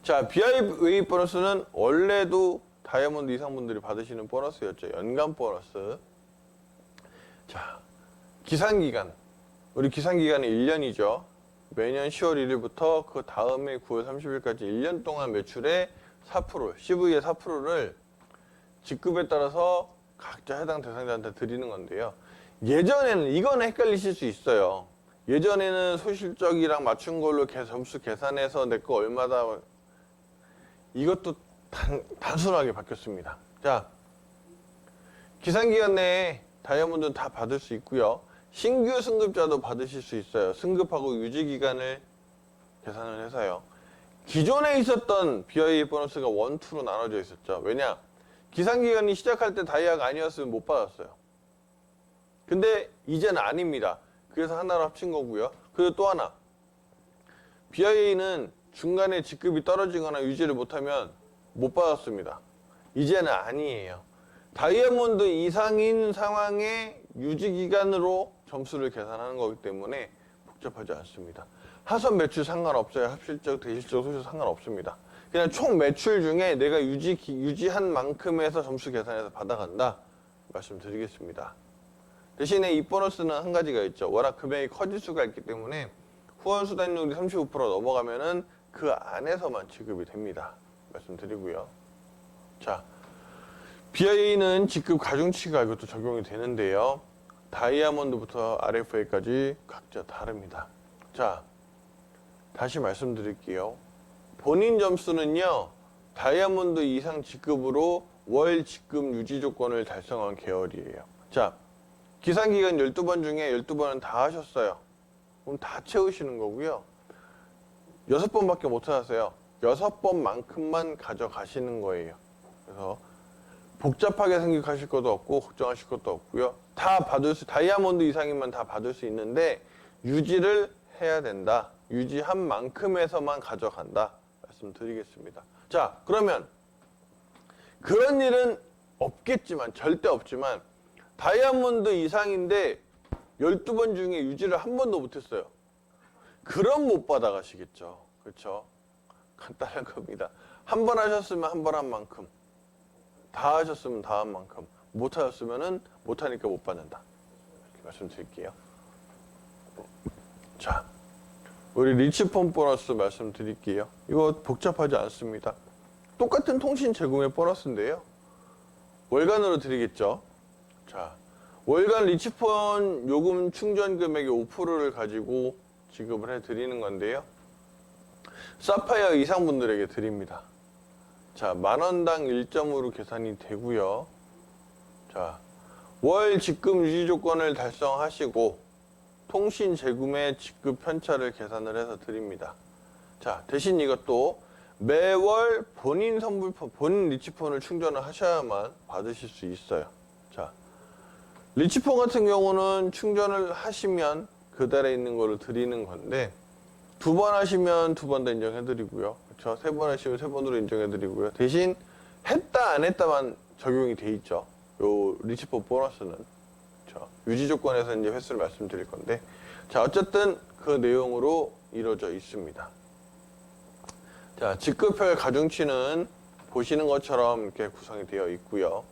A: 자, BIA 보너스는 원래도 다이아몬드 이상 분들이 받으시는 보너스였죠. 연간 보너스. 자, 기산기간. 우리 기산기간이 1년이죠. 매년 10월 1일부터 그 다음에 9월 30일까지 1년 동안 매출의 4%, CV의 4%를 직급에 따라서 각자 해당 대상자한테 드리는 건데요. 예전에는 이건 헷갈리실 수 있어요. 예전에는 소실적이랑 맞춘 걸로 점수 계산해서 내 거 얼마다 이것도 단순하게 바뀌었습니다. 자, 기산기간 내에 다이아몬드는 다 받을 수 있고요. 신규 승급자도 받으실 수 있어요. 승급하고 유지기간을 계산을 해서요. 기존에 있었던 BIA 보너스가 1, 2로 나눠져 있었죠. 왜냐? 기산기간이 시작할 때 다이아가 아니었으면 못 받았어요. 근데 이제는 아닙니다. 그래서 하나로 합친 거고요. 그리고 또 하나. BIA는 중간에 직급이 떨어지거나 유지를 못하면 못 받았습니다. 이제는 아니에요. 다이아몬드 이상인 상황의 유지 기간으로 점수를 계산하는 거기 때문에 복잡하지 않습니다. 하선 매출 상관없어요. 합실적, 대실적, 소실적 상관없습니다. 그냥 총 매출 중에 내가 유지한 만큼에서 점수 계산해서 받아간다 말씀드리겠습니다. 대신에 이 보너스는 한 가지가 있죠. 워낙 금액이 커질 수가 있기 때문에 후원 수단율이 35% 넘어가면은 그 안에서만 지급이 됩니다. 말씀드리고요. 자, BIA는 직급 가중치가 이것도 적용이 되는데요. 다이아몬드부터 RFA까지 각자 다릅니다. 자, 다시 말씀드릴게요. 본인 점수는요, 다이아몬드 이상 직급으로 월 직급 유지 조건을 달성한 계열이에요. 자, 기상기간 12번 중에 12번은 다 하셨어요. 그럼 다 채우시는 거고요. 6번밖에 못 하셨어요. 6번만큼만 가져가시는 거예요. 그래서 복잡하게 생각하실 것도 없고 걱정하실 것도 없고요. 다 받을 수, 다이아몬드 이상이면 다 받을 수 있는데 유지를 해야 된다. 유지한 만큼에서만 가져간다. 말씀드리겠습니다. 자, 그러면 그런 일은 없겠지만, 절대 없지만 다이아몬드 이상인데 12번 중에 유지를 한 번도 못했어요. 그럼 못 받아가시겠죠. 그렇죠? 간단한 겁니다. 한 번 하셨으면 한 번 한 만큼, 다 하셨으면 다 한 만큼, 못 하셨으면 못하니까 못 받는다. 이렇게 말씀드릴게요. 자, 우리 리치폰 보너스 말씀드릴게요. 이거 복잡하지 않습니다. 똑같은 통신 제공의 보너스인데요. 월간으로 드리겠죠. 자, 월간 리치폰 요금 충전 금액의 5%를 가지고 지급을 해드리는 건데요. 사파이어 이상 분들에게 드립니다. 자, 만원당 1점으로 계산이 되고요. 자, 월 직급 유지 조건을 달성하시고 통신 재구매 직급 편차를 계산을 해서 드립니다. 자, 대신 이것도 매월 본인 선불폰, 본인 리치폰을 충전을 하셔야만 받으실 수 있어요. 자, 리치폰 같은 경우는 충전을 하시면 그 달에 있는 거를 드리는 건데, 2번 하시면 2번 다 인정해드리고요. 그렇죠? 3번 하시면 3번으로 인정해드리고요. 대신 했다 안 했다만 적용이 돼 있죠. 요 리치폰 보너스는. 그렇죠? 유지 조건에서 이제 횟수를 말씀드릴 건데, 자, 어쨌든 그 내용으로 이루어져 있습니다. 자, 직급별 가중치는 보시는 것처럼 이렇게 구성이 되어 있고요.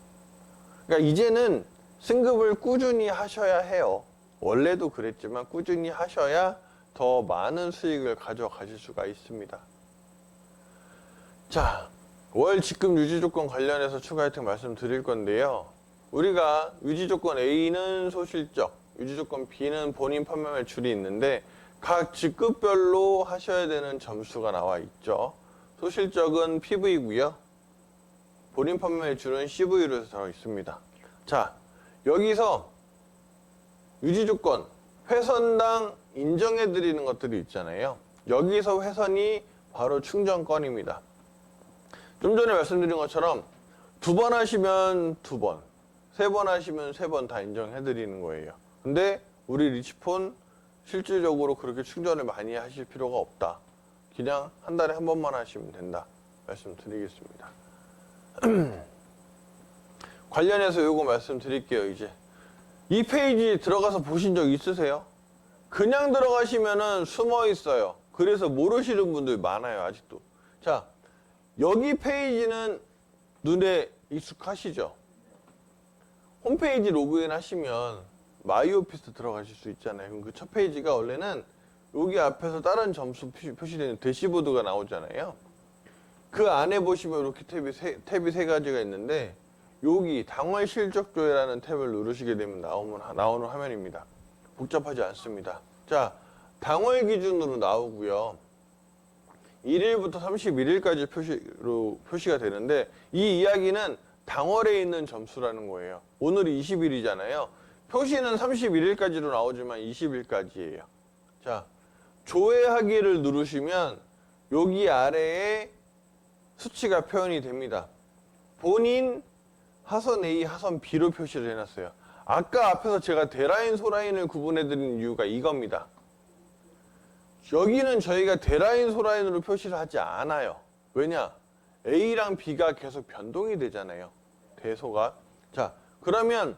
A: 그러니까 이제는 승급을 꾸준히 하셔야 해요. 원래도 그랬지만 꾸준히 하셔야 더 많은 수익을 가져가실 수가 있습니다. 자, 월 직급 유지 조건 관련해서 추가 혜택 말씀드릴 건데요. 우리가 유지 조건 A는 소실적, 유지 조건 B는 본인 판매 매출이 있는데 각 직급별로 하셔야 되는 점수가 나와 있죠. 소실적은 PV고요. 본인 판매 매출은 CV로 들어 있습니다. 자, 여기서 유지 조건, 회선당 인정해드리는 것들이 있잖아요. 여기서 회선이 바로 충전권입니다. 좀 전에 말씀드린 것처럼 2번 하시면 2번, 3번 하시면 3번 다 인정해드리는 거예요. 근데 우리 리치폰 실질적으로 그렇게 충전을 많이 하실 필요가 없다. 그냥 한 달에 한 번만 하시면 된다. 말씀드리겠습니다. 관련해서 요거 말씀드릴게요. 이제 이 페이지 들어가서 보신 적 있으세요? 그냥 들어가시면은 숨어 있어요. 그래서 모르시는 분들이 많아요. 아직도. 자, 여기 페이지는 눈에 익숙하시죠? 홈페이지 로그인 하시면 마이오피스 들어가실 수 있잖아요. 그럼 그 첫 페이지가 원래는 여기 앞에서 다른 점수 표시되는 대시보드가 나오잖아요. 그 안에 보시면 이렇게 탭이 세 가지가 있는데, 여기 당월 실적 조회라는 탭을 누르시게 되면 나오는 화면입니다. 복잡하지 않습니다. 자, 당월 기준으로 나오고요. 1일부터 31일까지 표시가 되는데, 이 이야기는 당월에 있는 점수라는 거예요. 오늘이 20일이잖아요. 표시는 31일까지로 나오지만 20일까지예요. 자, 조회하기를 누르시면 여기 아래에 수치가 표현이 됩니다. 본인 하선 A, 하선 B로 표시를 해놨어요. 아까 앞에서 제가 대라인, 소라인을 구분해드린 이유가 이겁니다. 여기는 저희가 대라인, 소라인으로 표시를 하지 않아요. 왜냐? A랑 B가 계속 변동이 되잖아요. 대소가. 자, 그러면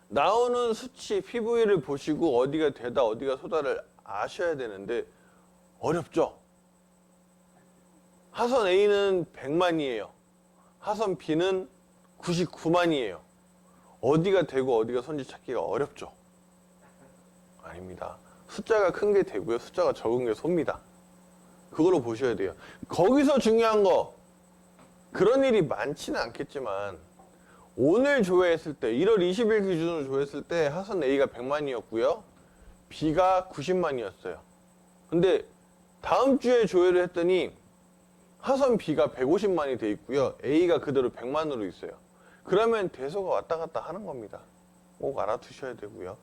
A: 나오는 수치 PV를 보시고 어디가 대다, 어디가 소다를 아셔야 되는데 어렵죠? 하선 A는 100만이에요. 하선 B는 99만이에요. 어디가 대고 어디가 소인지 찾기가 어렵죠? 아닙니다. 숫자가 큰 게 대고요. 숫자가 적은 게 소입니다. 그걸로 보셔야 돼요. 거기서 중요한 거, 그런 일이 많지는 않겠지만 오늘 조회했을 때 1월 20일 기준으로 조회했을 때 하선 A가 100만이었고요. B가 90만이었어요. 근데 다음 주에 조회를 했더니 하선 B가 150만이 돼 있고요. A가 그대로 100만으로 있어요. 그러면 대소가 왔다 갔다 하는 겁니다. 꼭 알아두셔야 되고요.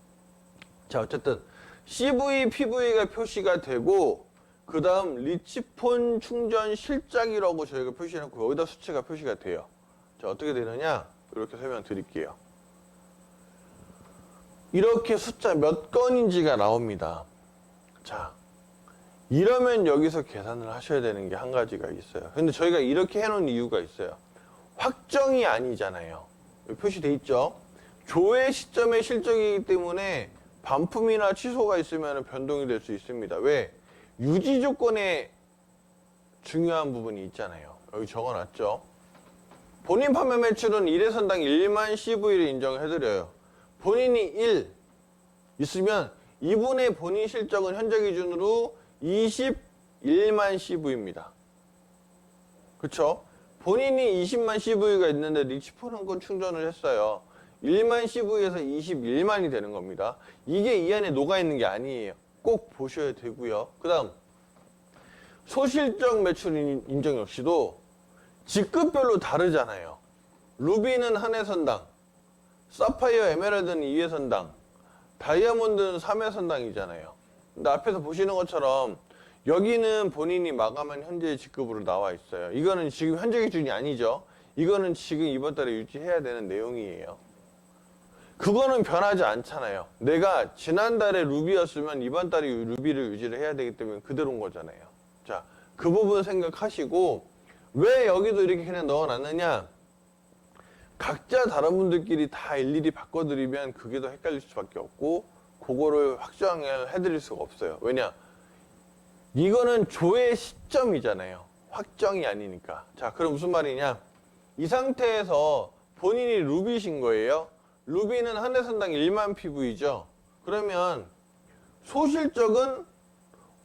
A: 자, 어쨌든 CV, PV가 표시가 되고 그 다음 리치폰 충전 실장이라고 저희가 표시해놓고 여기다 수치가 표시가 돼요. 자, 어떻게 되느냐? 이렇게 설명드릴게요. 이렇게 숫자 몇 건인지가 나옵니다. 자, 이러면 여기서 계산을 하셔야 되는 게 한 가지가 있어요. 근데 저희가 이렇게 해놓은 이유가 있어요. 확정이 아니잖아요. 여기 표시돼 있죠? 조회 시점의 실적이기 때문에 반품이나 취소가 있으면 변동이 될 수 있습니다. 왜? 유지 조건에 중요한 부분이 있잖아요. 여기 적어놨죠? 본인 판매 매출은 1회선당 1만 CV를 인정해드려요. 본인이 1 있으면 이분의 본인 실적은 현재 기준으로 21만 CV입니다. 그쵸? 본인이 20만 CV가 있는데 리치폰 한 건 충전을 했어요. 1만 CV에서 21만이 되는 겁니다. 이게 이 안에 녹아있는 게 아니에요. 꼭 보셔야 되고요. 그 다음 소실적 매출 인정 역시도 직급별로 다르잖아요. 루비는 한 회선당, 사파이어 에메랄드는 2회선당, 다이아몬드는 3회선당이잖아요. 근데 앞에서 보시는 것처럼 여기는 본인이 마감한 현재 직급으로 나와 있어요. 이거는 지금 현재 기준이 아니죠. 이거는 지금 이번 달에 유지해야 되는 내용이에요. 그거는 변하지 않잖아요. 내가 지난달에 루비였으면 이번 달에 루비를 유지를 해야 되기 때문에 그대로인 거잖아요. 자, 그 부분 생각하시고 왜 여기도 이렇게 그냥 넣어놨느냐? 각자 다른 분들끼리 다 일일이 바꿔드리면 그게 더 헷갈릴 수밖에 없고 그거를 확정을 해드릴 수가 없어요. 왜냐? 이거는 조회 시점이잖아요. 확정이 아니니까. 자, 그럼 무슨 말이냐? 이 상태에서 본인이 루비신 거예요. 루비는 한 회선당 1만 PV죠. 그러면 소실적은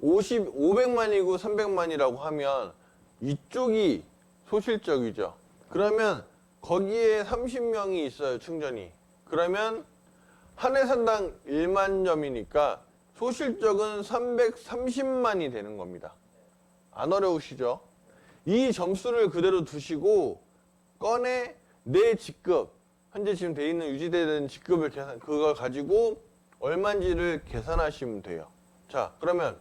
A: 500만이고 300만이라고 하면 이쪽이 소실적이죠. 그러면 거기에 30명이 있어요, 충전이. 그러면 한 회선당 1만 점이니까 소실적은 330만이 되는 겁니다. 안 어려우시죠? 이 점수를 그대로 두시고 꺼내 내 직급, 현재 지금 돼 있는 유지되는 직급을 그걸 가지고 얼마인지를 계산하시면 돼요. 자, 그러면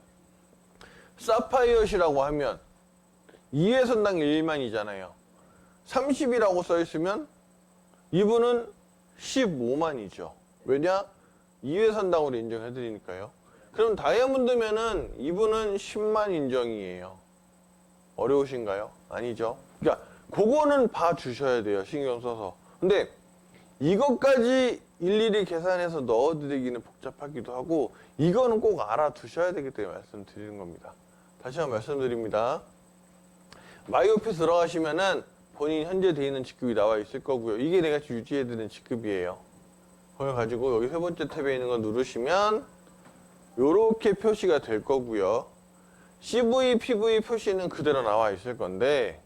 A: 사파이어시라고 하면 2회선당 1만이잖아요. 30이라고 써 있으면 이분은 15만이죠. 왜냐? 2회선당으로 인정해 드리니까요. 그럼 다이아몬드면은 이분은 10만 인정이에요. 어려우신가요? 아니죠. 그러니까 그거는 봐주셔야 돼요. 신경 써서. 근데 이것까지 일일이 계산해서 넣어드리기는 복잡하기도 하고 이거는 꼭 알아두셔야 되기 때문에 말씀드리는 겁니다. 다시 한번 말씀드립니다. 마이오피스 들어가시면은 본인 현재 돼 있는 직급이 나와 있을 거고요. 이게 내가 유지해드리는 직급이에요. 그걸 가지고 여기 세 번째 탭에 있는 거 누르시면 이렇게 표시가 될 거고요. CV, PV 표시는 그대로 나와 있을 건데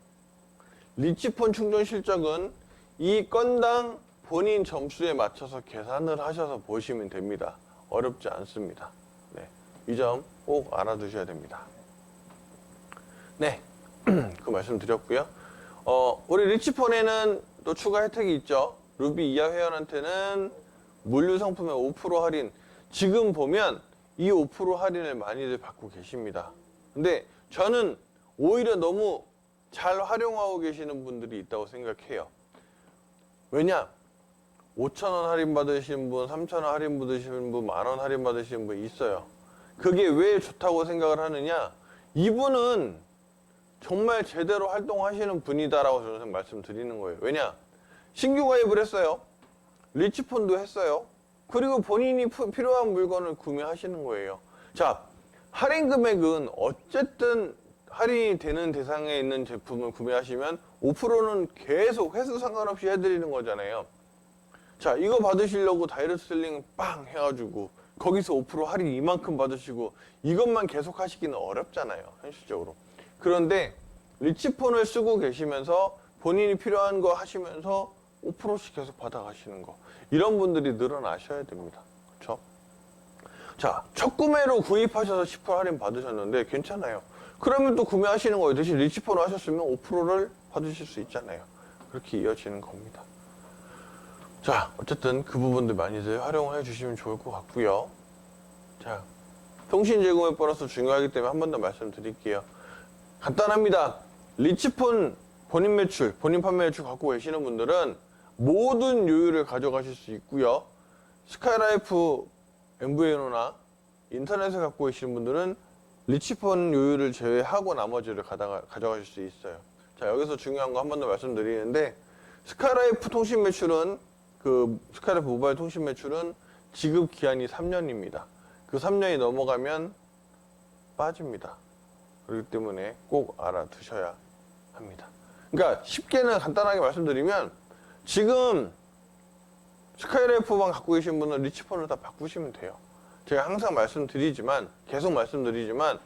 A: 리치폰 충전 실적은 이 건당 본인 점수에 맞춰서 계산을 하셔서 보시면 됩니다. 어렵지 않습니다. 네, 이 점 꼭 알아두셔야 됩니다. 네, 그 말씀 드렸고요. 우리 리치폰에는 또 추가 혜택이 있죠. 루비 이하 회원한테는 물류 상품의 5% 할인. 지금 보면 이 5% 할인을 많이들 받고 계십니다. 근데 저는 오히려 너무 잘 활용하고 계시는 분들이 있다고 생각해요. 왜냐? 5,000원 할인 받으신 분, 3,000원 할인 받으시는 분, 10,000원 할인 받으시는 분 있어요. 그게 왜 좋다고 생각을 하느냐? 이분은 정말 제대로 활동하시는 분이다라고 저는 말씀드리는 거예요. 왜냐? 신규 가입을 했어요. 리치폰도 했어요. 그리고 본인이 필요한 물건을 구매하시는 거예요. 자, 할인 금액은 어쨌든 할인이 되는 대상에 있는 제품을 구매하시면 5%는 계속 횟수 상관없이 해드리는 거잖아요. 자, 이거 받으시려고 다이렉트 셀링 빵 해가지고 거기서 5% 할인 이만큼 받으시고 이것만 계속 하시기는 어렵잖아요, 현실적으로. 그런데 리치폰을 쓰고 계시면서 본인이 필요한 거 하시면서 5%씩 계속 받아가시는 거, 이런 분들이 늘어나셔야 됩니다. 그렇죠? 자, 첫 구매로 구입하셔서 10% 할인 받으셨는데 괜찮아요. 그러면 또 구매하시는 거예요. 대신 리치폰을 하셨으면 5%를 받으실 수 있잖아요. 그렇게 이어지는 겁니다. 자, 어쨌든 그 부분들 많이들 활용을 해주시면 좋을 것 같고요. 자, 통신 제공의 보너스 중요하기 때문에 한 번 더 말씀드릴게요. 간단합니다. 리치폰 본인 매출, 본인 판매 매출 갖고 계시는 분들은 모든 요율을 가져가실 수 있고요. 스카이라이프 MVNO나 인터넷을 갖고 계시는 분들은 리치폰 요율을 제외하고 나머지를 가져가실 수 있어요. 자, 여기서 중요한 거 한 번 더 말씀드리는데, 스카이라이프 통신 매출은, 스카이라이프 모바일 통신 매출은 지급 기한이 3년입니다. 그 3년이 넘어가면 빠집니다. 그렇기 때문에 꼭 알아두셔야 합니다. 그러니까 쉽게는 간단하게 말씀드리면, 지금 스카이라이프만 갖고 계신 분은 리치폰을 다 바꾸시면 돼요. 제가 항상 말씀드리지만, 계속 말씀드리지만,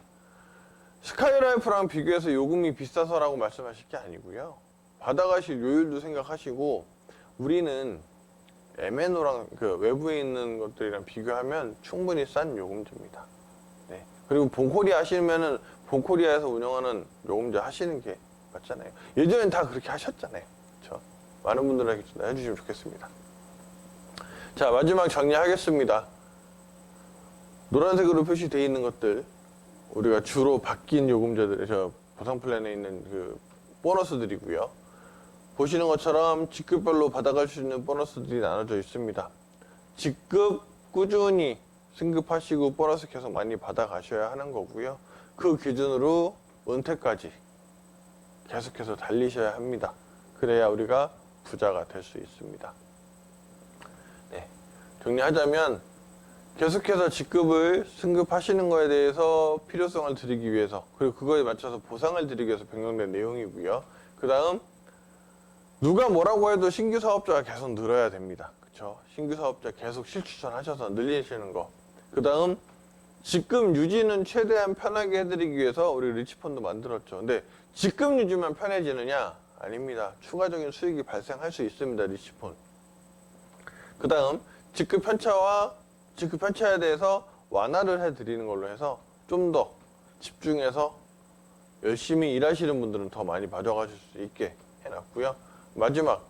A: 스카이라이프랑 비교해서 요금이 비싸서라고 말씀하실 게 아니고요. 받아가실 요율도 생각하시고, 우리는 MNO랑 외부에 있는 것들이랑 비교하면 충분히 싼 요금제입니다. 네. 그리고 본코리아 하시면은 본코리아에서 운영하는 요금제 하시는 게 맞잖아요. 예전엔 다 그렇게 하셨잖아요. 그렇죠? 많은 분들에게 해주시면 좋겠습니다. 자, 마지막 정리하겠습니다. 노란색으로 표시되어 있는 것들, 우리가 주로 바뀐 요금제들, 보상 플랜에 있는 보너스들이고요. 보시는 것처럼 직급별로 받아갈 수 있는 보너스들이 나눠져 있습니다. 직급 꾸준히 승급하시고 보너스 계속 많이 받아가셔야 하는 거고요. 그 기준으로 은퇴까지 계속해서 달리셔야 합니다. 그래야 우리가 부자가 될 수 있습니다. 네. 정리하자면, 계속해서 직급을 승급하시는 거에 대해서 필요성을 드리기 위해서, 그리고 그거에 맞춰서 보상을 드리기 위해서 변경된 내용이고요. 그 다음, 누가 뭐라고 해도 신규 사업자가 계속 늘어야 됩니다. 그쵸? 신규 사업자 계속 실추천하셔서 늘리시는 거. 그 다음, 직급 유지는 최대한 편하게 해드리기 위해서 우리 리치폰도 만들었죠. 근데 직급 유지만 편해지느냐? 아닙니다. 추가적인 수익이 발생할 수 있습니다, 리치폰. 그 다음, 직급 편차에 대해서 완화를 해드리는 걸로 해서 좀 더 집중해서 열심히 일하시는 분들은 더 많이 받아가실 수 있게 해놨고요. 마지막,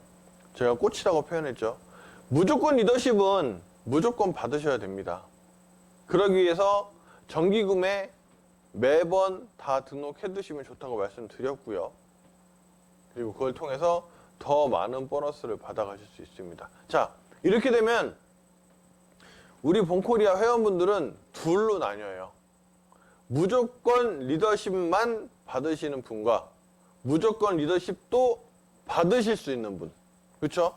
A: 제가 꽃이라고 표현했죠. 무조건 리더십은 무조건 받으셔야 됩니다. 그러기 위해서 정기구매 매번 다 등록해 두시면 좋다고 말씀드렸고요. 그리고 그걸 통해서 더 많은 보너스를 받아가실 수 있습니다. 자, 이렇게 되면 우리 본코리아 회원분들은 둘로 나뉘어요. 무조건 리더십만 받으시는 분과 무조건 리더십도 받으실 수 있는 분. 그렇죠?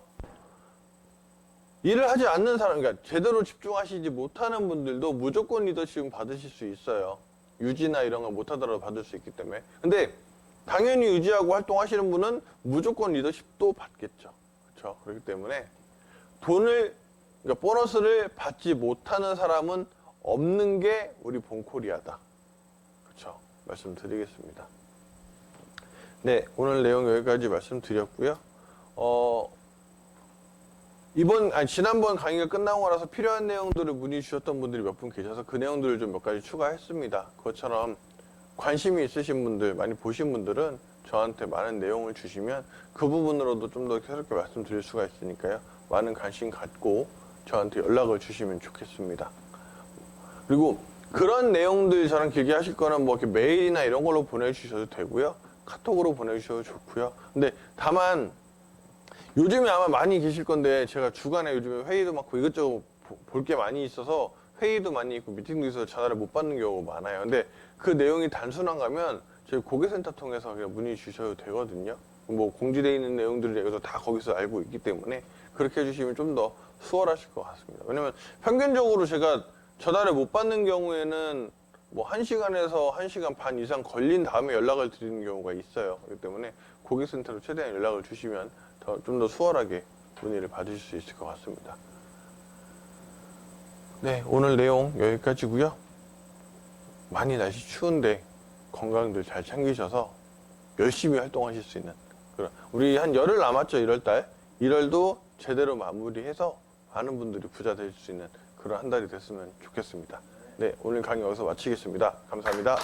A: 일을 하지 않는 사람, 그러니까 제대로 집중하시지 못하는 분들도 무조건 리더십은 받으실 수 있어요. 유지나 이런 거 못하더라도 받을 수 있기 때문에. 근데 당연히 유지하고 활동하시는 분은 무조건 리더십도 받겠죠. 그렇죠? 그렇기 때문에 그러니까 보너스를 받지 못하는 사람은 없는 게 우리 본코리아다. 그렇죠? 말씀드리겠습니다. 네, 오늘 내용 여기까지 말씀드렸고요. 지난번 강의가 끝나고 나서 필요한 내용들을 문의 주셨던 분들이 몇 분 계셔서 그 내용들을 좀 몇 가지 추가했습니다. 그것처럼 관심이 있으신 분들, 많이 보신 분들은 저한테 많은 내용을 주시면 그 부분으로도 좀 더 새롭게 말씀드릴 수가 있으니까요. 많은 관심 갖고 저한테 연락을 주시면 좋겠습니다. 그리고 그런 내용들 저랑 길게 하실 거는 뭐 이렇게 메일이나 이런 걸로 보내주셔도 되고요. 카톡으로 보내주셔도 좋고요. 근데 다만 요즘에 아마 많이 계실 건데 제가 주간에 요즘에 회의도 많고 이것저것 볼 게 많이 있어서 회의도 많이 있고 미팅도 있어서 전화를 못 받는 경우가 많아요. 근데 그 내용이 단순한가면 저희 고객센터 통해서 그냥 문의 주셔도 되거든요. 뭐 공지되어 있는 내용들을 여기서 다 거기서 알고 있기 때문에 그렇게 해주시면 좀 더 수월하실 것 같습니다. 왜냐면 평균적으로 제가 전화를 못 받는 경우에는 뭐 1시간에서 1시간 반 이상 걸린 다음에 연락을 드리는 경우가 있어요. 그렇기 때문에 고객센터로 최대한 연락을 주시면 좀 더 수월하게 문의를 받으실 수 있을 것 같습니다. 네, 오늘 내용 여기까지고요. 많이 날씨 추운데 건강들 잘 챙기셔서 열심히 활동하실 수 있는 그런, 우리 한 열흘 남았죠. 1월달 1월도 제대로 마무리해서 많은 분들이 부자 될 수 있는 그런 한 달이 됐으면 좋겠습니다. 네, 오늘 강의 여기서 마치겠습니다. 감사합니다.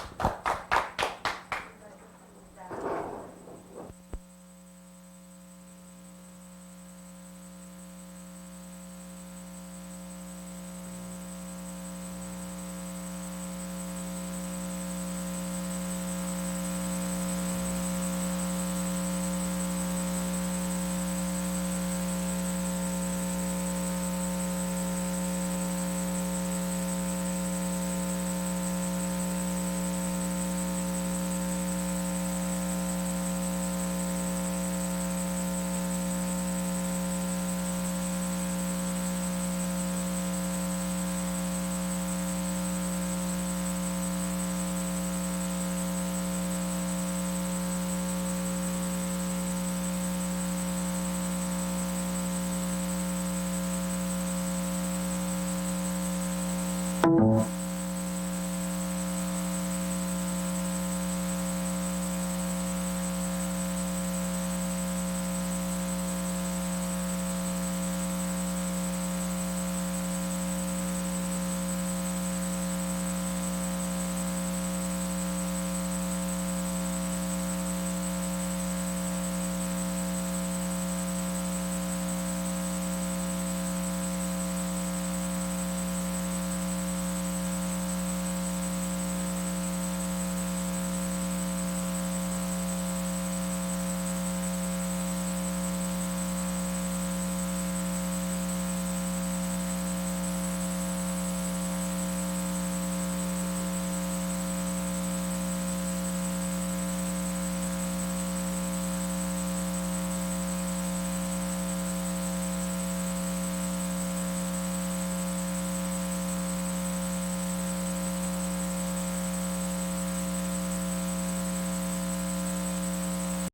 B: you